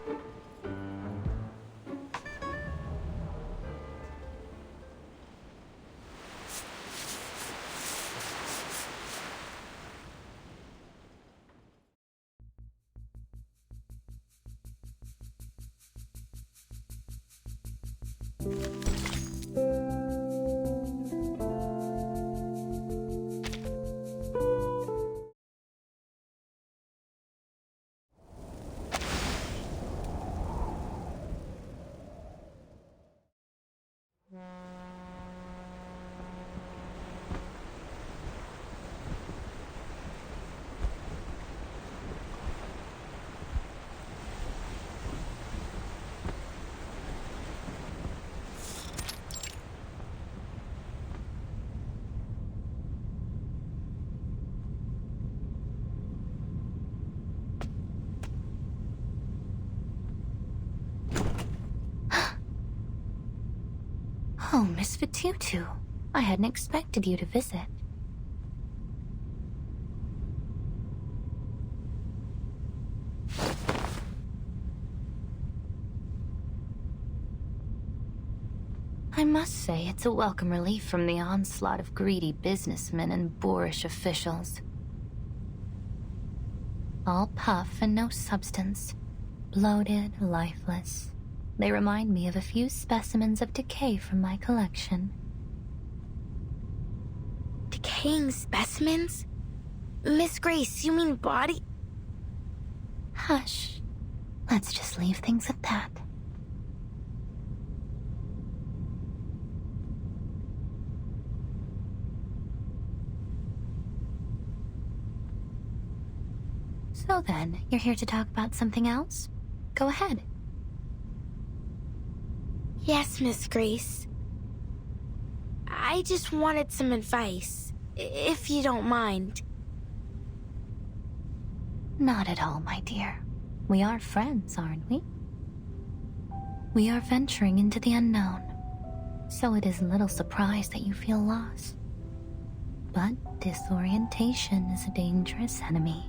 Oh, Miss Fatutu. I hadn't expected you to visit. I must say it's a welcome relief from the onslaught of greedy businessmen and boorish officials. All puff and no substance. Bloated, lifeless. They remind me of a few specimens of decay from my collection. Decaying specimens? Miss Grace, you mean body? Hush. Let's just leave things at that. So then, you're here to talk about something else? Go ahead. Yes, Miss Grace. I just wanted some advice, if you don't mind. Not at all, my dear. We are friends, aren't we? We are venturing into the unknown, so it is little surprise that you feel lost. But disorientation is a dangerous enemy.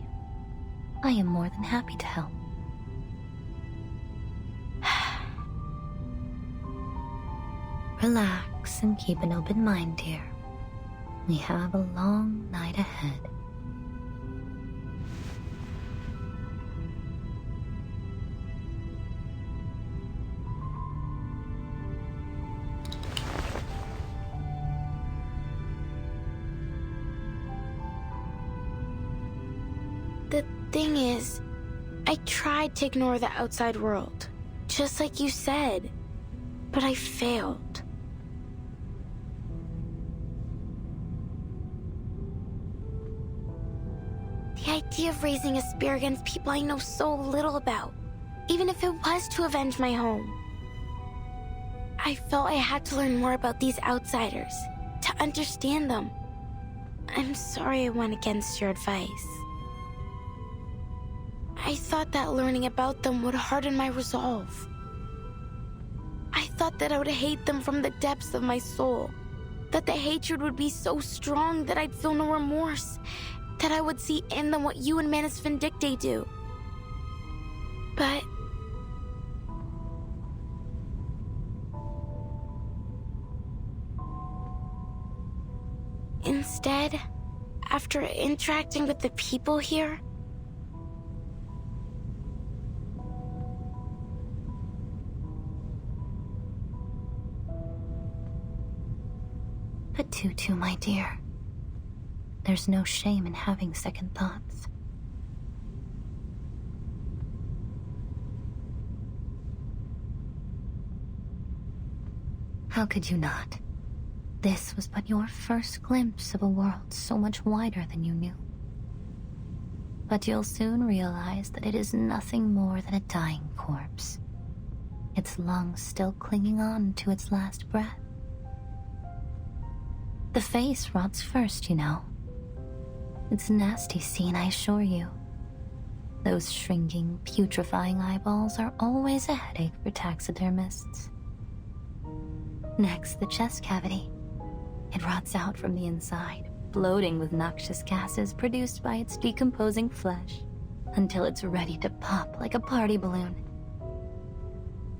I am more than happy to help. Relax and keep an open mind, dear. We have a long night ahead. The thing is, I tried to ignore the outside world, just like you said, but I failed. The idea of raising a spear against people I know so little about, even if it was to avenge my home. I felt I had to learn more about these outsiders, to understand them. I'm sorry I went against your advice. I thought that learning about them would harden my resolve. I thought that I would hate them from the depths of my soul. That the hatred would be so strong that I'd feel no remorse. That I would see in them what you and Manus Vindictae do. But... instead, after interacting with the people here, But Tutu, my dear, there's no shame in having second thoughts. How could you not? This was but your first glimpse of a world so much wider than you knew. But you'll soon realize that it is nothing more than a dying corpse, its lungs still clinging on to its last breath. The face rots first, you know. It's a nasty scene, I assure you. Those shrinking, putrefying eyeballs are always a headache for taxidermists. Next, the chest cavity. It rots out from the inside, bloating with noxious gases produced by its decomposing flesh, until it's ready to pop like a party balloon.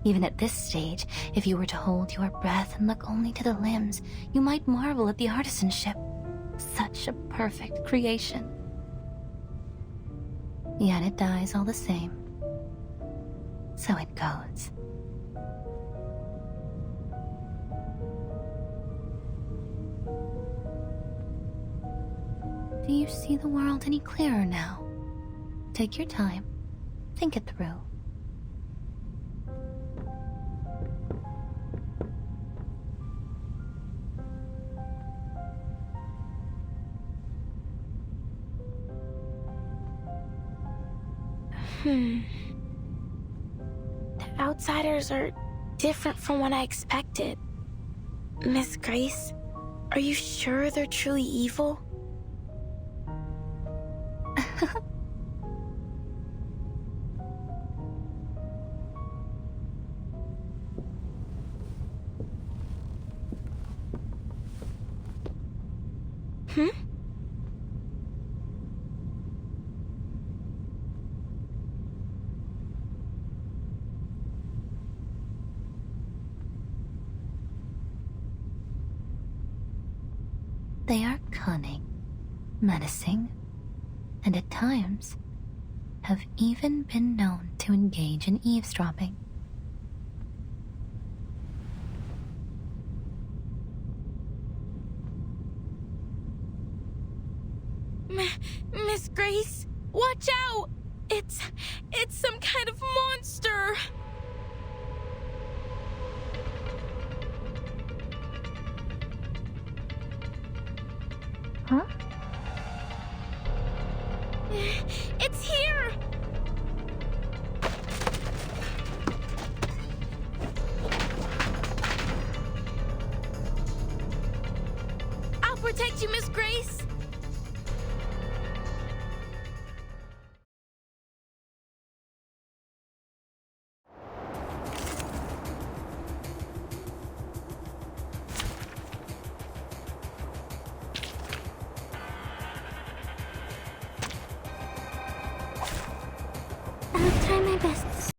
Even at this stage, if you were to hold your breath and look only to the limbs, you might marvel at the artisanship. Such a perfect creation. Yet it dies all the same. So it goes. Do you see the world any clearer now? Take your time. Think it through. The outsiders are different from what I expected. Miss Grace, are you sure they're truly evil? They are cunning, menacing, and at times have even been known to engage in eavesdropping. Miss Grace, watch out! It's some kind of monster! Huh? It's here! I'll protect you, Miss Grace! I'll try my best.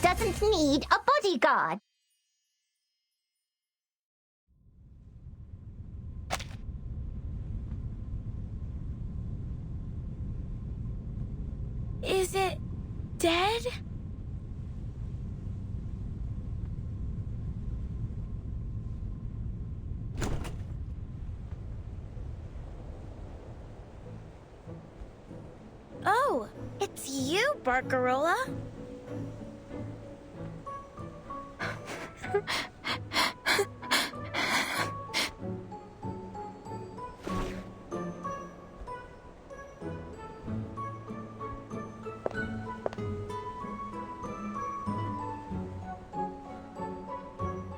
doesn't need a bodyguard. Is it dead? Oh, it's you, Barcarola.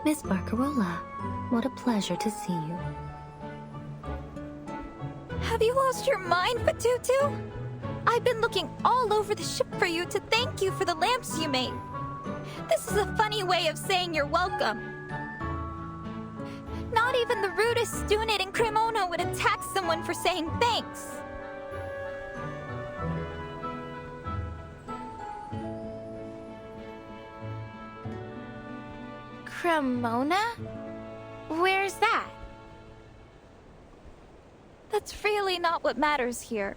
Miss Barcarola, what a pleasure to see you. Have you lost your mind, Patutu? I've been looking all over the ship for you to thank you for the lamps you made. This is a funny way of saying you're welcome. Not even the rudest student in Cremona would attack someone for saying thanks. Cremona? Where's that? That's really not what matters here.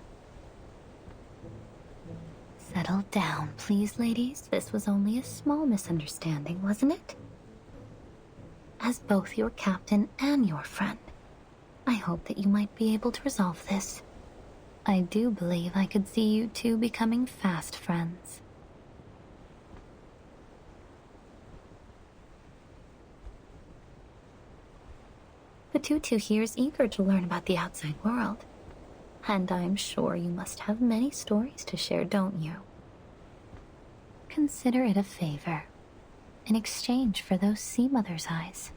Settle down, please, ladies. This was only a small misunderstanding, wasn't it? As both your captain and your friend, I hope that you might be able to resolve this. I do believe I could see you two becoming fast friends. Patutu here is eager to learn about the outside world. And I'm sure you must have many stories to share, don't you? Consider it a favor, in exchange for those sea mother's eyes.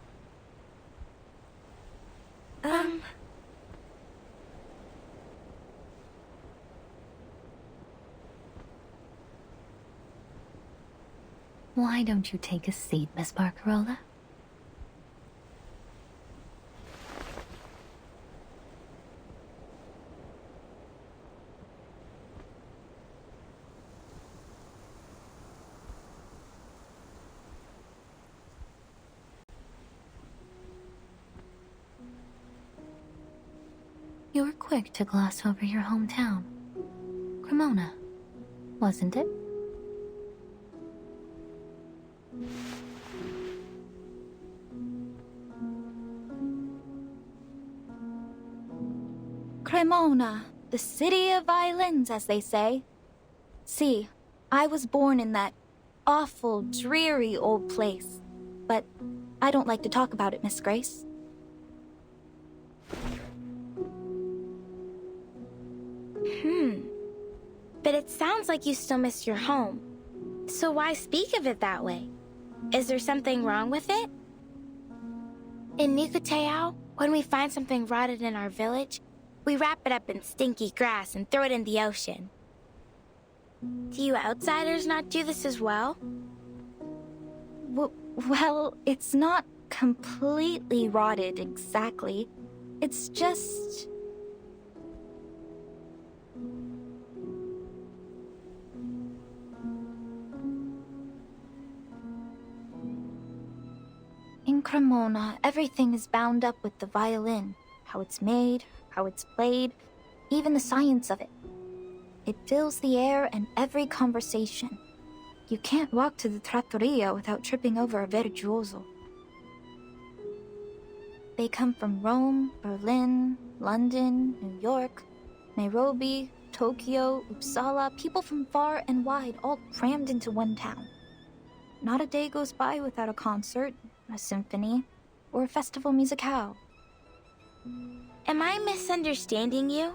Why don't you take a seat, Miss Barcarola? You were quick to gloss over your hometown. Cremona, wasn't it? Cremona, the city of violins, as they say. See, I was born in that awful, dreary old place. But I don't like to talk about it, Miss Grace. But it sounds like you still miss your home. So why speak of it that way? Is there something wrong with it? In Nukuteao, when we find something rotted in our village, we wrap it up in stinky grass and throw it in the ocean. Do you outsiders not do this as well? Well, it's not completely rotted exactly. It's just... In Cremona, everything is bound up with the violin. How it's made, how it's played, even the science of it. It fills the air and every conversation. You can't walk to the trattoria without tripping over a virtuoso. They come from Rome, Berlin, London, New York, Nairobi, Tokyo, Uppsala, people from far and wide, all crammed into one town. Not a day goes by without a concert, a symphony, or a festival musicale. Am I misunderstanding you?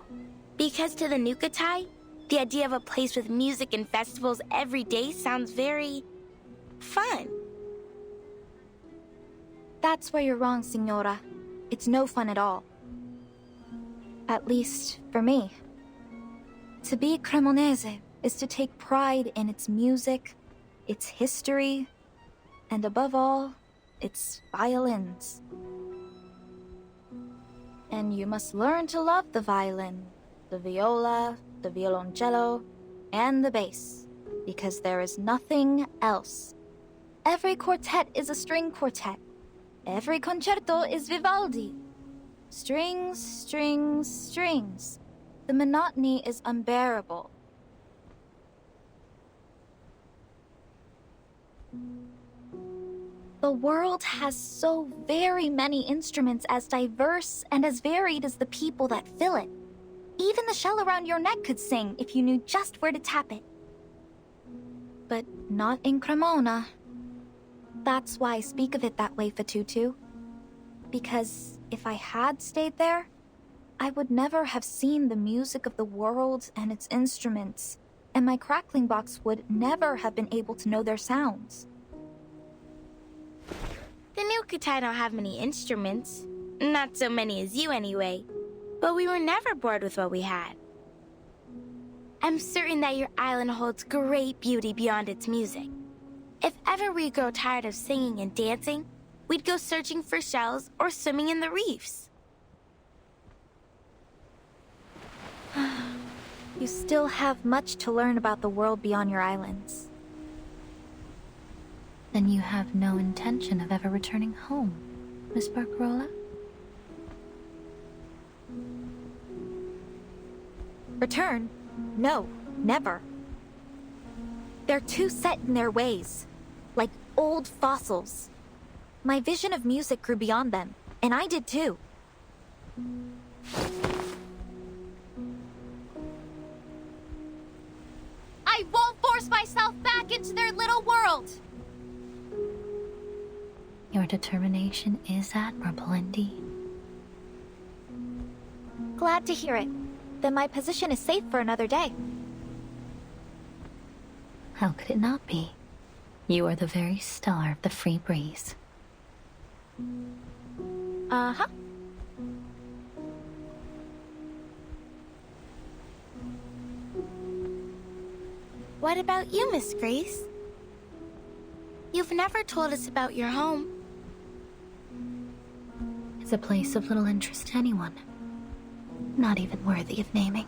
Because to the Nukatai, the idea of a place with music and festivals every day sounds very... fun. That's where you're wrong, Signora. It's no fun at all. At least, for me. To be Cremonese is to take pride in its music, its history, and above all, its violins. And you must learn to love the violin, the viola, the violoncello, and the bass, because there is nothing else every quartet is a string quartet. Every concerto is Vivaldi. Strings, strings, strings. The monotony is unbearable. The world has so very many instruments as diverse and as varied as the people that fill it. Even the shell around your neck could sing if you knew just where to tap it. But not in Cremona. That's why I speak of it that way, Fatutu. Because if I had stayed there, I would never have seen the music of the world and its instruments, and my crackling box would never have been able to know their sounds. The new Kutai don't have many instruments. Not so many as you, anyway. But we were never bored with what we had. I'm certain that your island holds great beauty beyond its music. If ever we grow tired of singing and dancing, we'd go searching for shells or swimming in the reefs. You still have much to learn about the world beyond your islands. Then you have no intention of ever returning home, Miss Barcarola? Return? No, never. They're too set in their ways, like old fossils. My vision of music grew beyond them, and I did too. I won't force myself back into their little world! Your determination is admirable indeed. Glad to hear it. Then my position is safe for another day. How could it not be? You are the very star of the Free Breeze. Uh-huh. What about you, Miss Grace? You've never told us about your home. It's a place of little interest to anyone. Not even worthy of naming.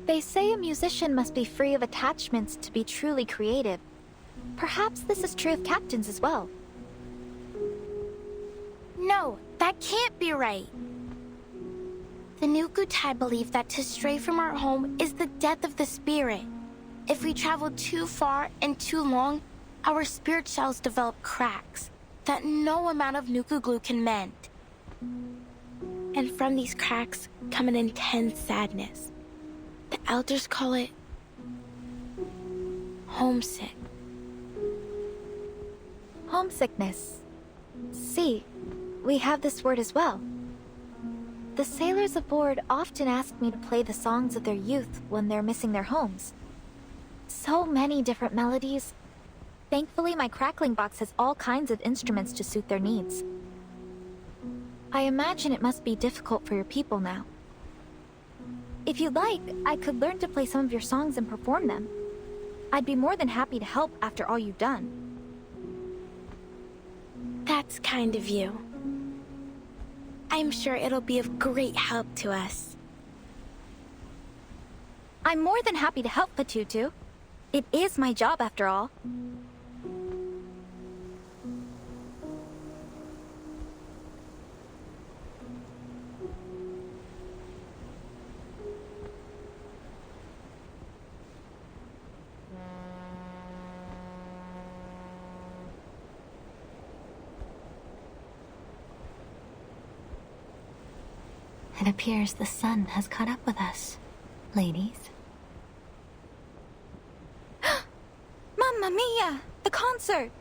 They say a musician must be free of attachments to be truly creative. Perhaps this is true of captains as well. No, that can't be right. The new Kutai believe that to stray from our home is the death of the spirit. If we travel too far and too long, our spirit shells develop cracks that no amount of Nuku glue can mend. And from these cracks come an intense sadness. The elders call it homesick. Homesickness. See, we have this word as well. The sailors aboard often ask me to play the songs of their youth when they're missing their homes. So many different melodies. Thankfully, my crackling box has all kinds of instruments to suit their needs. I imagine it must be difficult for your people now. If you'd like, I could learn to play some of your songs and perform them. I'd be more than happy to help after all you've done. That's kind of you. I'm sure it'll be of great help to us. I'm more than happy to help, Fatutu. It is my job after all. It appears the sun has caught up with us, ladies. Mamma mia! The concert!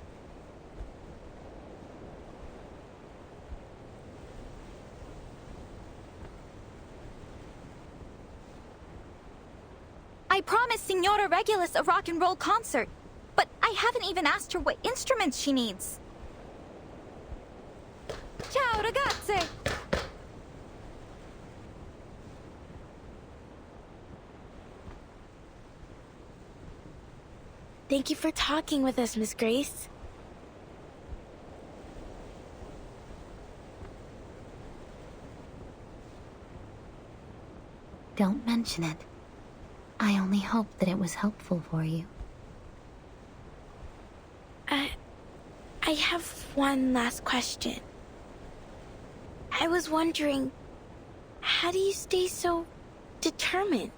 I promised Signora Regulus a rock and roll concert, but I haven't even asked her what instruments she needs. Ciao, ragazze! Thank you for talking with us, Miss Grace. Don't mention it. I only hope that it was helpful for you. I have one last question. I was wondering, how do you stay so determined?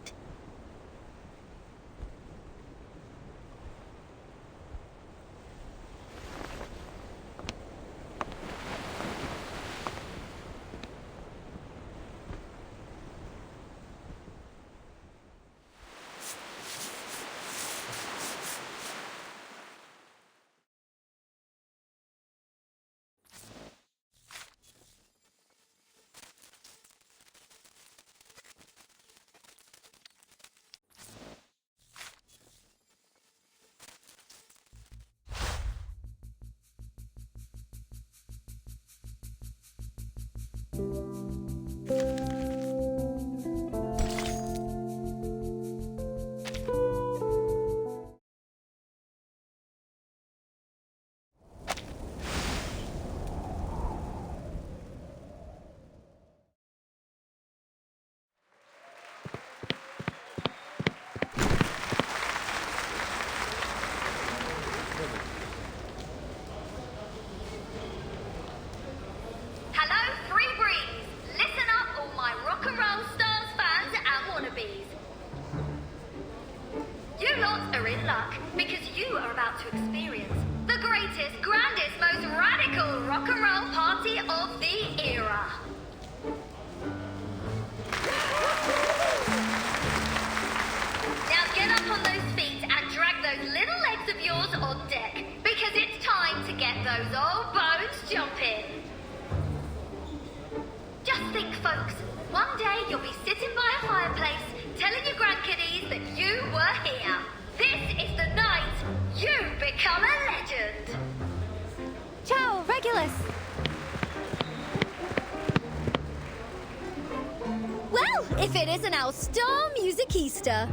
If it isn't our star musicista.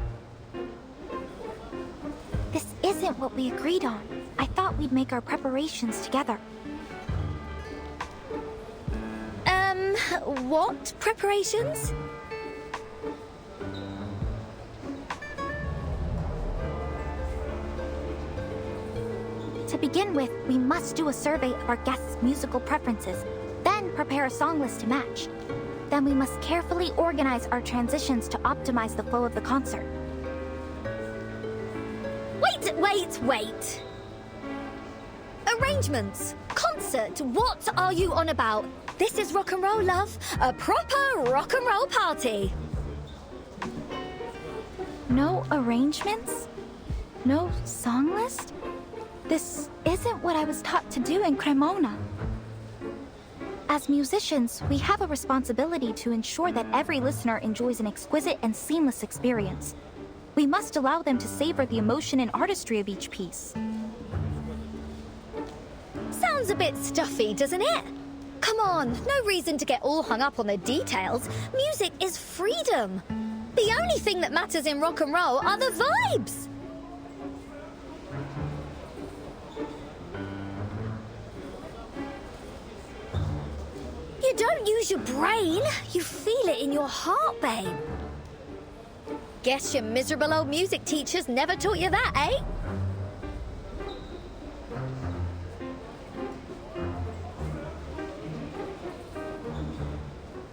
This isn't what we agreed on. I thought we'd make our preparations together. What preparations? To begin with, we must do a survey of our guests' musical preferences, then prepare a song list to match. Then we must carefully organize our transitions to optimize the flow of the concert. Wait! Arrangements! Concert! What are you on about? This is rock and roll, love. A proper rock and roll party. No arrangements? No song list? This isn't what I was taught to do in Cremona. As musicians, we have a responsibility to ensure that every listener enjoys an exquisite and seamless experience. We must allow them to savor the emotion and artistry of each piece. Sounds a bit stuffy, doesn't it? Come on, no reason to get all hung up on the details. Music is freedom. The only thing that matters in rock and roll are the vibes. You don't use your brain, you feel it in your heart, babe. Guess your miserable old music teachers never taught you that, eh?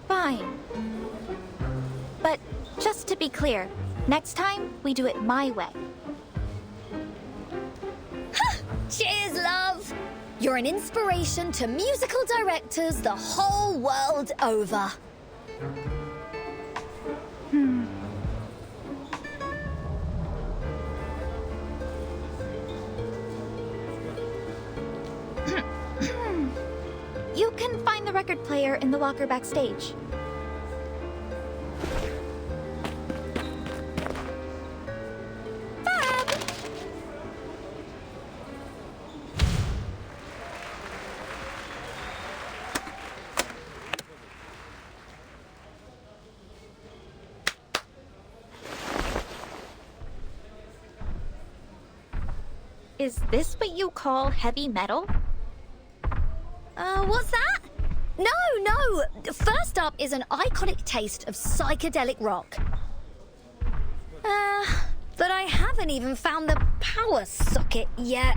Fine. But just to be clear, next time we do it my way. Cheers, love! You're an inspiration to musical directors the whole world over. You can find the record player in the locker backstage. Is this what you call heavy metal? What's that? No! First up is an iconic taste of psychedelic rock. But I haven't even found the power socket yet.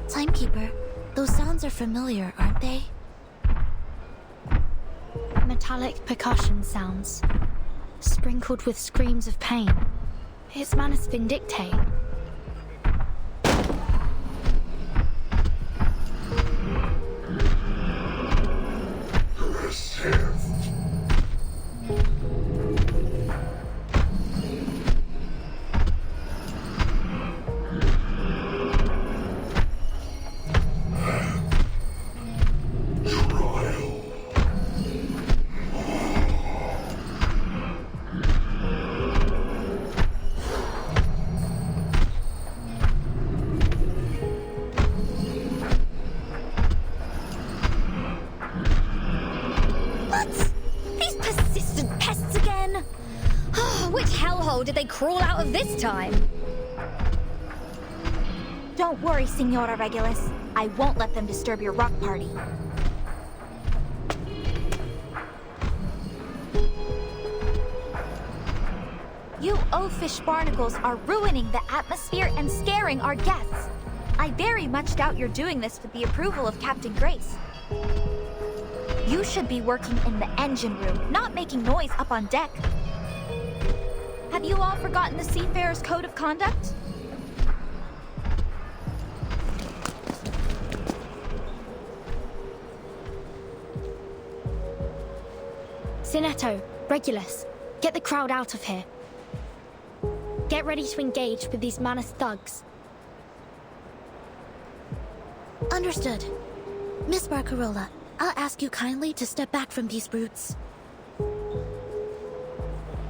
Timekeeper, those sounds are familiar, aren't they? Metallic percussion sounds, sprinkled with screams of pain. It's Manus Vindictae. Did they crawl out of this time? Don't worry, Signora Regulus. I won't let them disturb your rock party. You oafish barnacles are ruining the atmosphere and scaring our guests. I very much doubt you're doing this with the approval of Captain Grace. You should be working in the engine room, not making noise up on deck. Have you all forgotten the Seafarer's Code of Conduct? Sinetto, Regulus, get the crowd out of here. Get ready to engage with these Manus thugs. Understood. Miss Barcarola, I'll ask you kindly to step back from these brutes.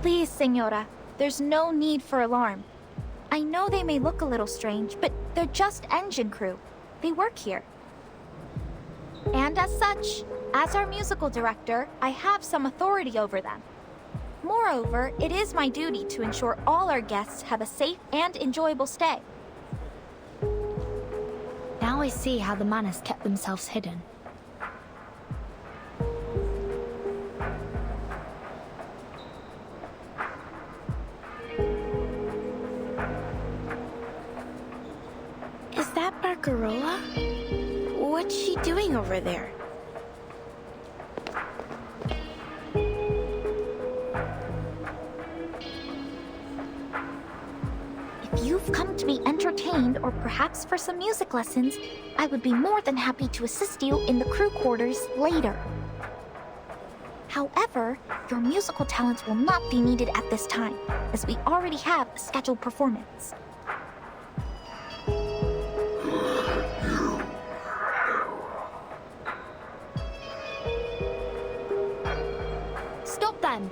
Please, Signora. There's no need for alarm. I know they may look a little strange, but they're just engine crew. They work here. And as such, as our musical director, I have some authority over them. Moreover, it is my duty to ensure all our guests have a safe and enjoyable stay. Now I see how the Manus kept themselves hidden. Is that Barcarola? What's she doing over there? If you've come to be entertained or perhaps for some music lessons, I would be more than happy to assist you in the crew quarters later. However, your musical talents will not be needed at this time, as we already have a scheduled performance. Stop them!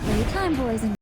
Playtime, boys and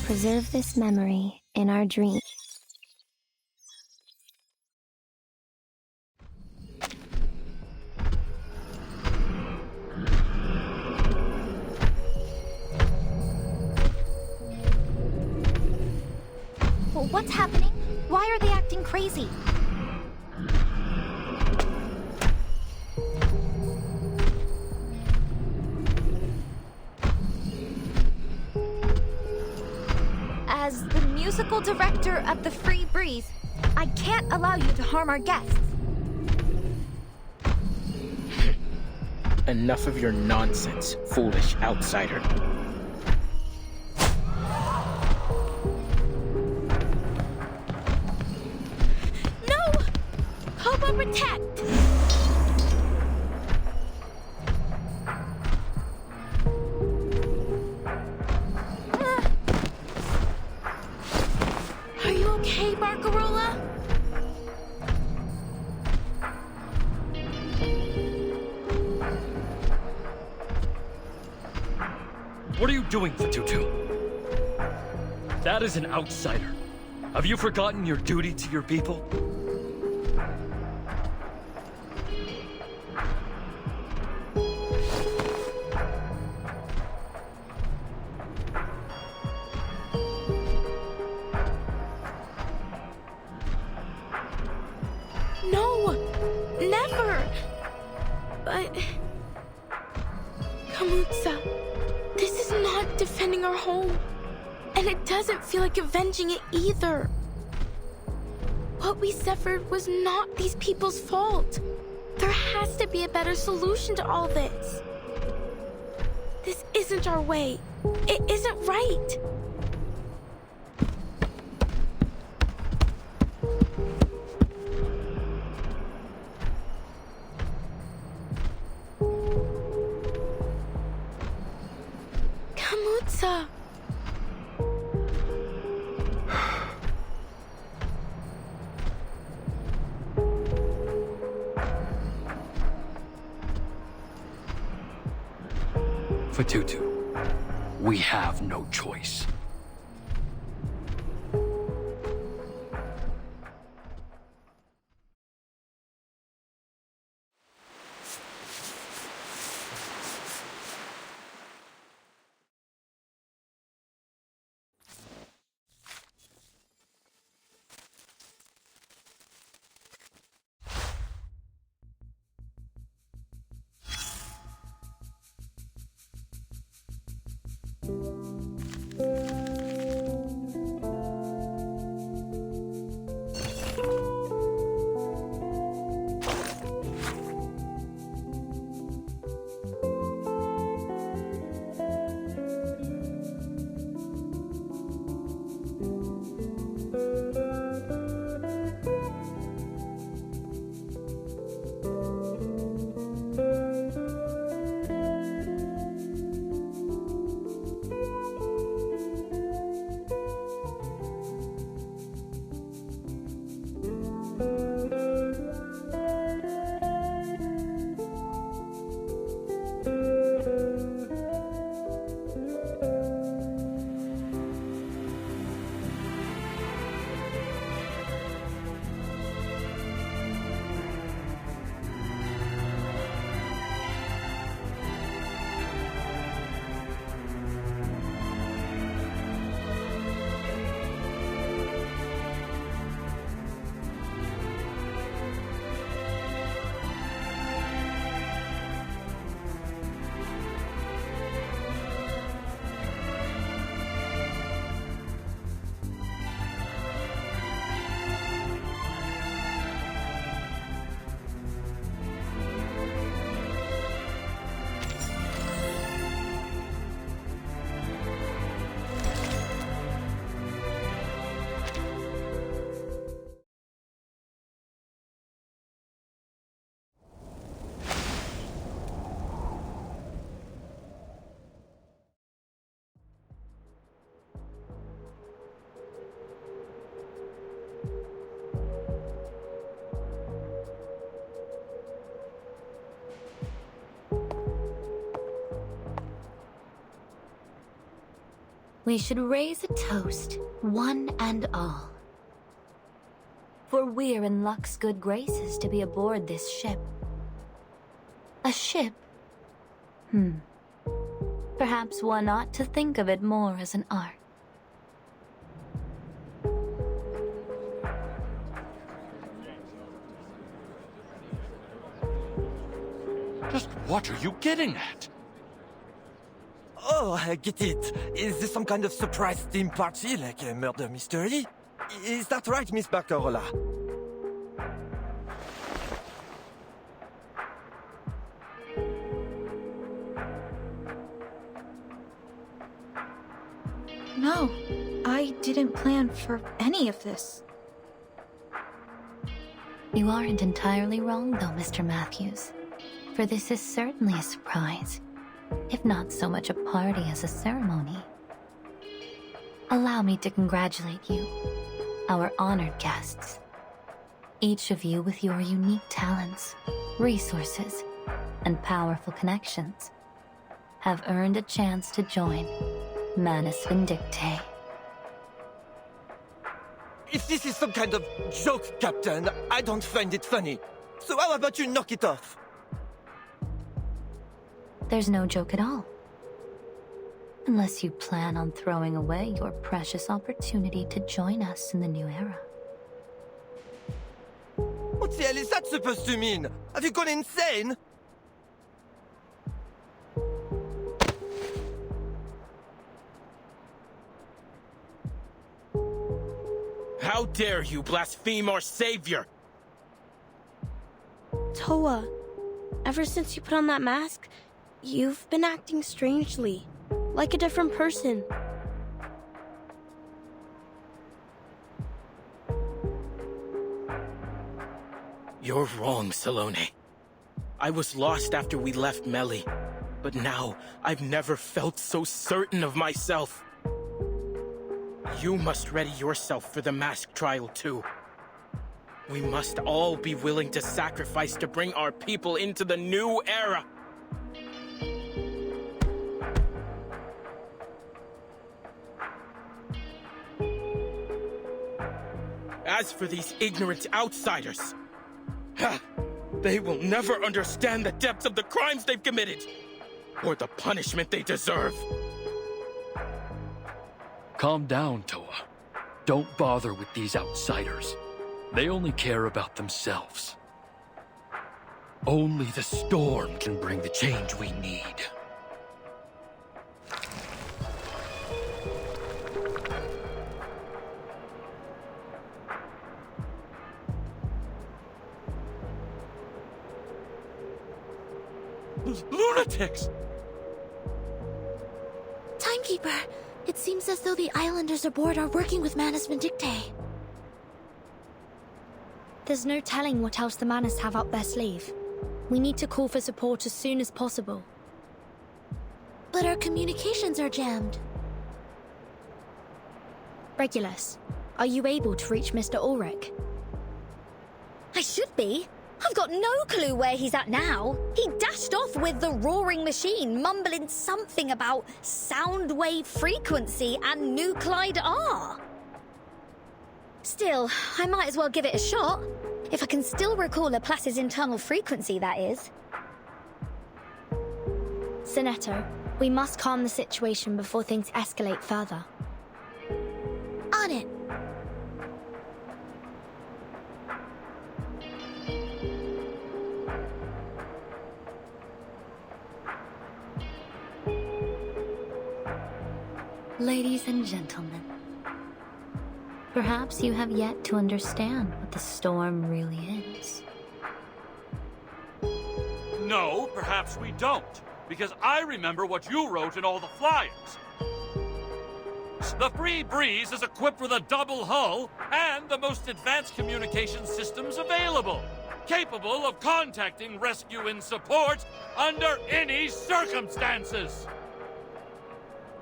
preserve this memory in our dream. Well, what's happening? Why are they acting crazy? As the musical director of the Free Breeze, I can't allow you to harm our guests. Enough of your nonsense, foolish outsider. No! Hobo protect! Are you okay, Barcarola? What are you doing, Fatutu? That is an outsider. Have you forgotten your duty to your people? No! Never! But... Kamutsa, this is not defending our home. And it doesn't feel like avenging it either. What we suffered was not these people's fault. There has to be a better solution to all this. This isn't our way. It isn't right. Kamutsa. Fatutu, we have no choice. We should raise a toast, one and all. For we're in luck's good graces to be aboard this ship. A ship? Perhaps one ought to think of it more as an art. Just what are you getting at? Oh, I get it. Is this some kind of surprise theme party, like a murder mystery? Is that right, Miss Barcarola? No, I didn't plan for any of this. You aren't entirely wrong, though, Mr. Matthews. For this is certainly a surprise, if not so much a party as a ceremony. Allow me to congratulate you, our honored guests. Each of you with your unique talents, resources, and powerful connections have earned a chance to join Manus Vindictae. If this is some kind of joke, Captain, I don't find it funny. So how about you knock it off? There's no joke at all. Unless you plan on throwing away your precious opportunity to join us in the new era. What the hell is that supposed to mean? Have you gone insane? How dare you blaspheme our savior! Toa, ever since you put on that mask, you've been acting strangely, like a different person. You're wrong, Salome. I was lost after we left Melly, but now I've never felt so certain of myself. You must ready yourself for the mask trial too. We must all be willing to sacrifice to bring our people into the new era. As for these ignorant outsiders, they will never understand the depths of the crimes they've committed, or the punishment they deserve. Calm down, Toa. Don't bother with these outsiders. They only care about themselves. Only the storm can bring the change we need. Lunatics! Timekeeper, it seems as though the islanders aboard are working with Manus Vindictae. There's no telling what else the Manus have up their sleeve. We need to call for support as soon as possible. But our communications are jammed. Regulus, are you able to reach Mr. Ulrich? I should be. I've got no clue where he's at now. He dashed off with the roaring machine, mumbling something about sound wave frequency and nuclide R. Still, I might as well give it a shot. If I can still recall Laplace's internal frequency, that is. Sinetto, we must calm the situation before things escalate further. On it! Ladies and gentlemen, perhaps you have yet to understand what the storm really is. No, perhaps we don't, because I remember what you wrote in all the flyers. The Free Breeze is equipped with a double hull and the most advanced communication systems available, capable of contacting rescue and support under any circumstances.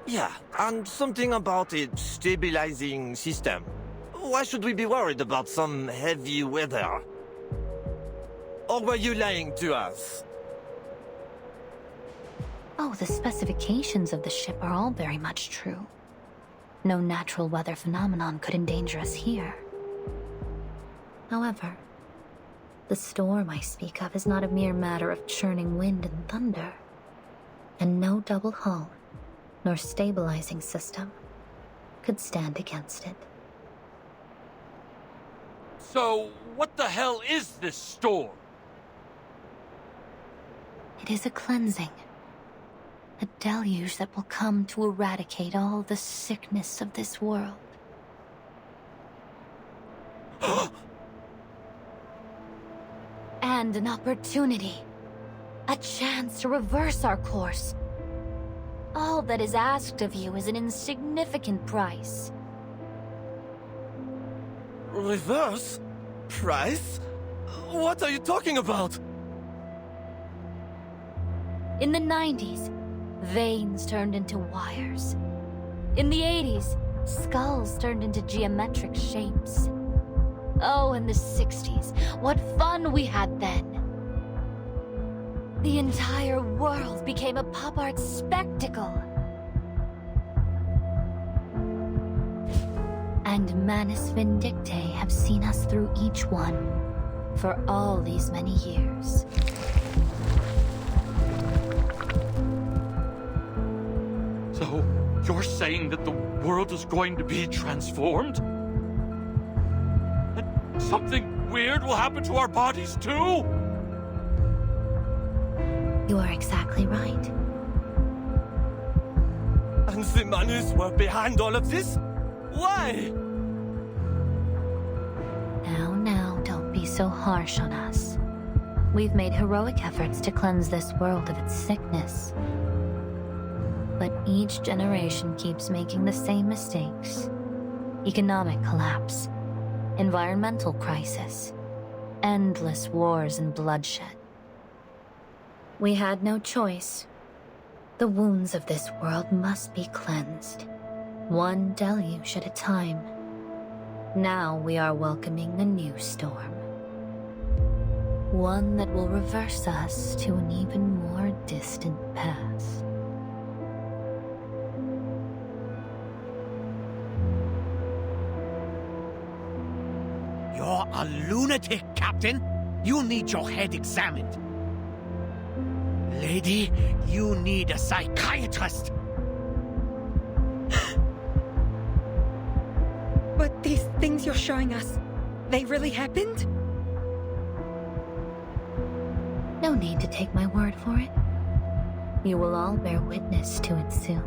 Yeah, and something about a stabilizing system. Why should we be worried about some heavy weather? Or were you lying to us? Oh, the specifications of the ship are all very much true. No natural weather phenomenon could endanger us here. However, the storm I speak of is not a mere matter of churning wind and thunder, and no double hull nor stabilizing system could stand against it. So, what the hell is this storm? It is a cleansing. A deluge that will come to eradicate all the sickness of this world. And an opportunity. A chance to reverse our course. All that is asked of you is an insignificant price. Reverse? Price? What are you talking about? In the 90s, veins turned into wires. In the 80s, skulls turned into geometric shapes. Oh, in the 60s, what fun we had then! The entire world became a pop art spectacle. And Manus Vindictae have seen us through each one for all these many years. So, you're saying that the world is going to be transformed? That something weird will happen to our bodies too? You are exactly right. And the Manus were behind all of this? Why? Now, don't be so harsh on us. We've made heroic efforts to cleanse this world of its sickness. But each generation keeps making the same mistakes. Economic collapse, environmental crisis, endless wars and bloodshed. We had no choice. The wounds of this world must be cleansed, one deluge at a time. Now we are welcoming a new storm. One that will reverse us to an even more distant past. You're a lunatic, Captain. You need your head examined. Lady, you need a psychiatrist. But these things you're showing us, they really happened? No need to take my word for it. You will all bear witness to it soon.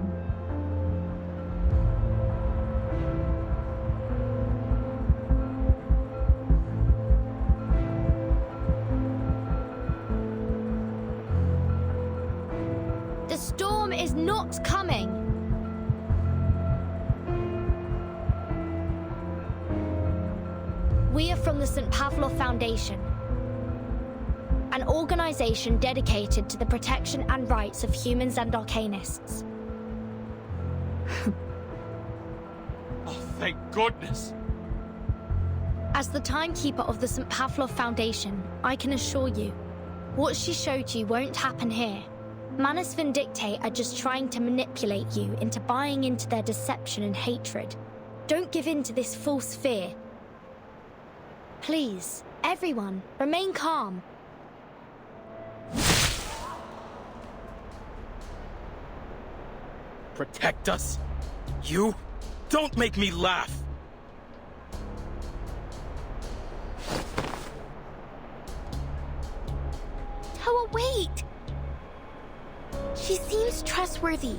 The storm is not coming! We are from the St. Pavlov Foundation, an organization dedicated to the protection and rights of humans and arcanists. Oh, thank goodness! As the timekeeper of the St. Pavlov Foundation, I can assure you, what she showed you won't happen here. Manus Vindictae are just trying to manipulate you into buying into their deception and hatred. Don't give in to this false fear. Please, everyone, remain calm. Protect us? You? Don't make me laugh! Toa, wait! She seems trustworthy.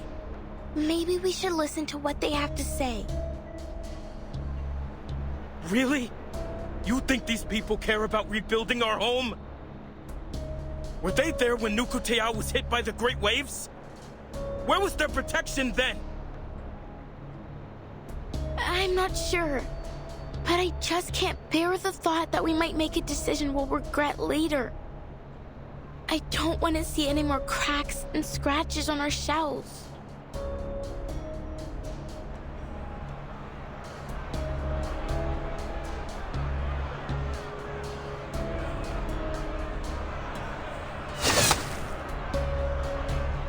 Maybe we should listen to what they have to say. Really? You think these people care about rebuilding our home? Were they there when Nukutea was hit by the Great Waves? Where was their protection then? I'm not sure. But I just can't bear the thought that we might make a decision we'll regret later. I don't want to see any more cracks and scratches on our shells.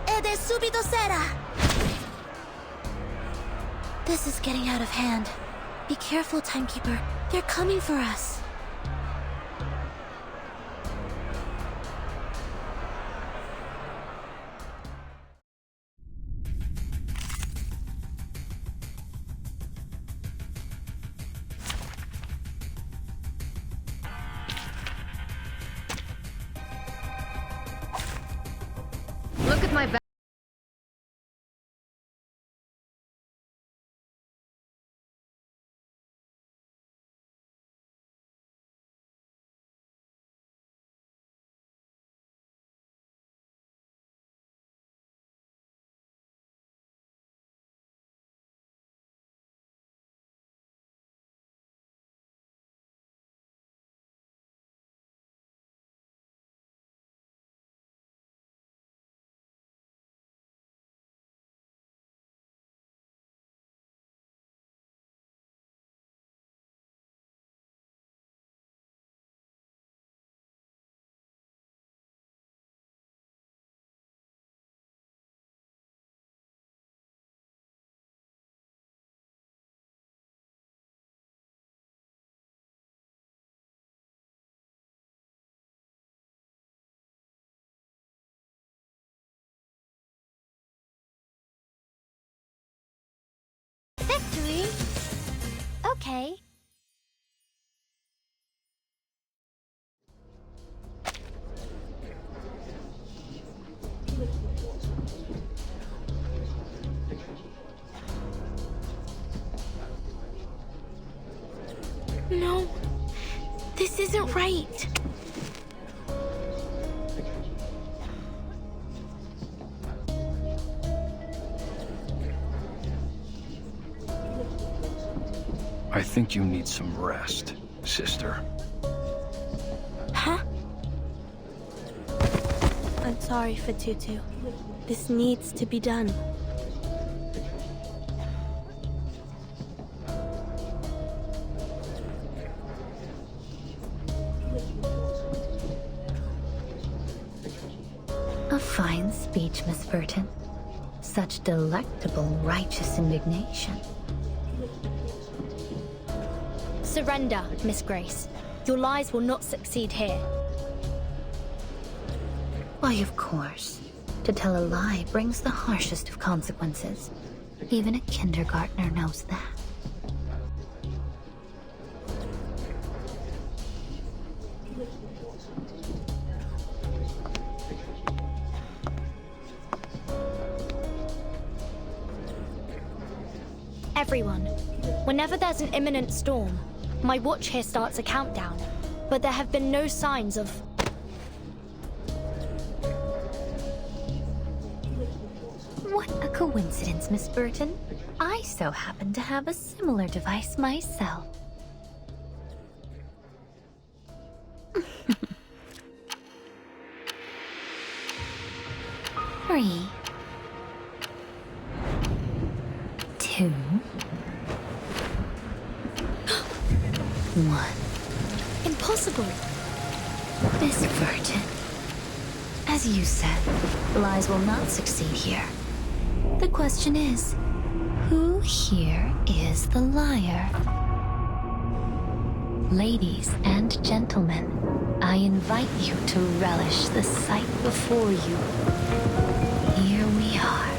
Ed es subito sera! This is getting out of hand. Be careful, Timekeeper. They're coming for us. Look at my back. Victory? Okay. No, this isn't right. I think you need some rest, sister. Huh? I'm sorry for Tutu. This needs to be done. A fine speech, Miss Burton. Such delectable, righteous indignation. Surrender, Miss Grace. Your lies will not succeed here. Why, of course. To tell a lie brings the harshest of consequences. Even a kindergartner knows that. Everyone, whenever there's an imminent storm, my watch here starts a countdown, but there have been no signs of... What a coincidence, Miss Burton. I so happen to have a similar device myself. 3, 2, 1. Impossible! Miss Burton, as you said, lies will not succeed here. The question is, who here is the liar? Ladies and gentlemen, I invite you to relish the sight before you. Here we are.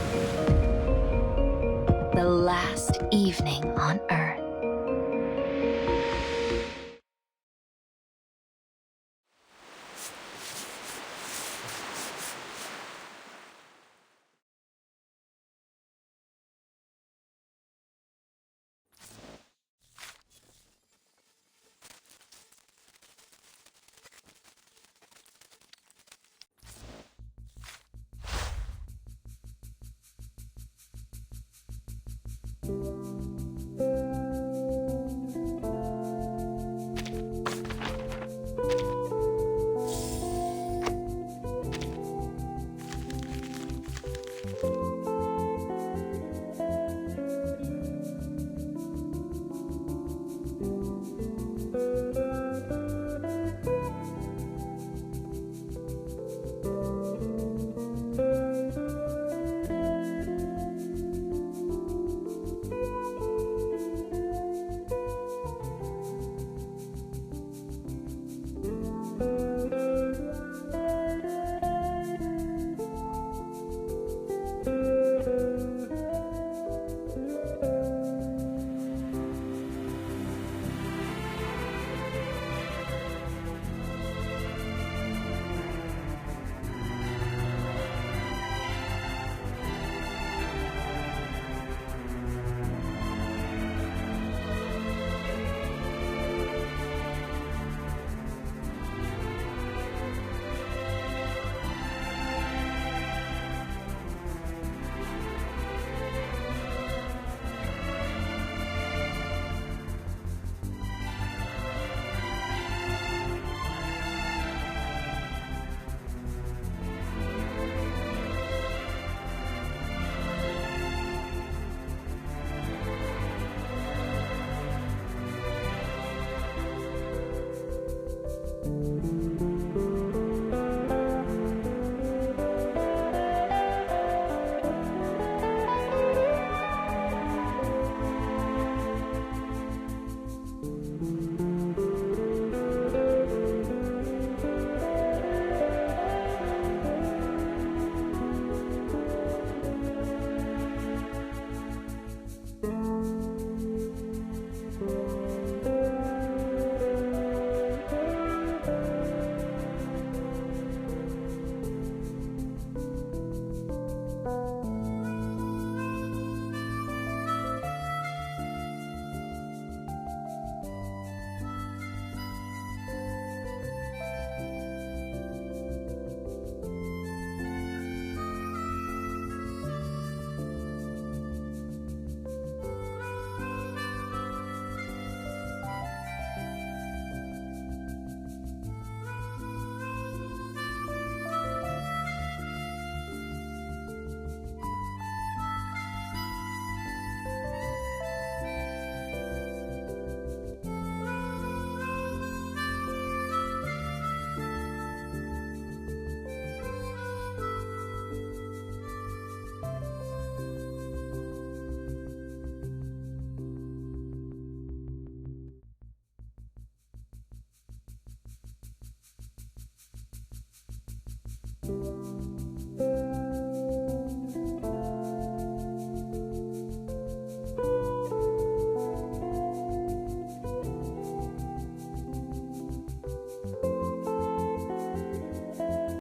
The last evening on Earth.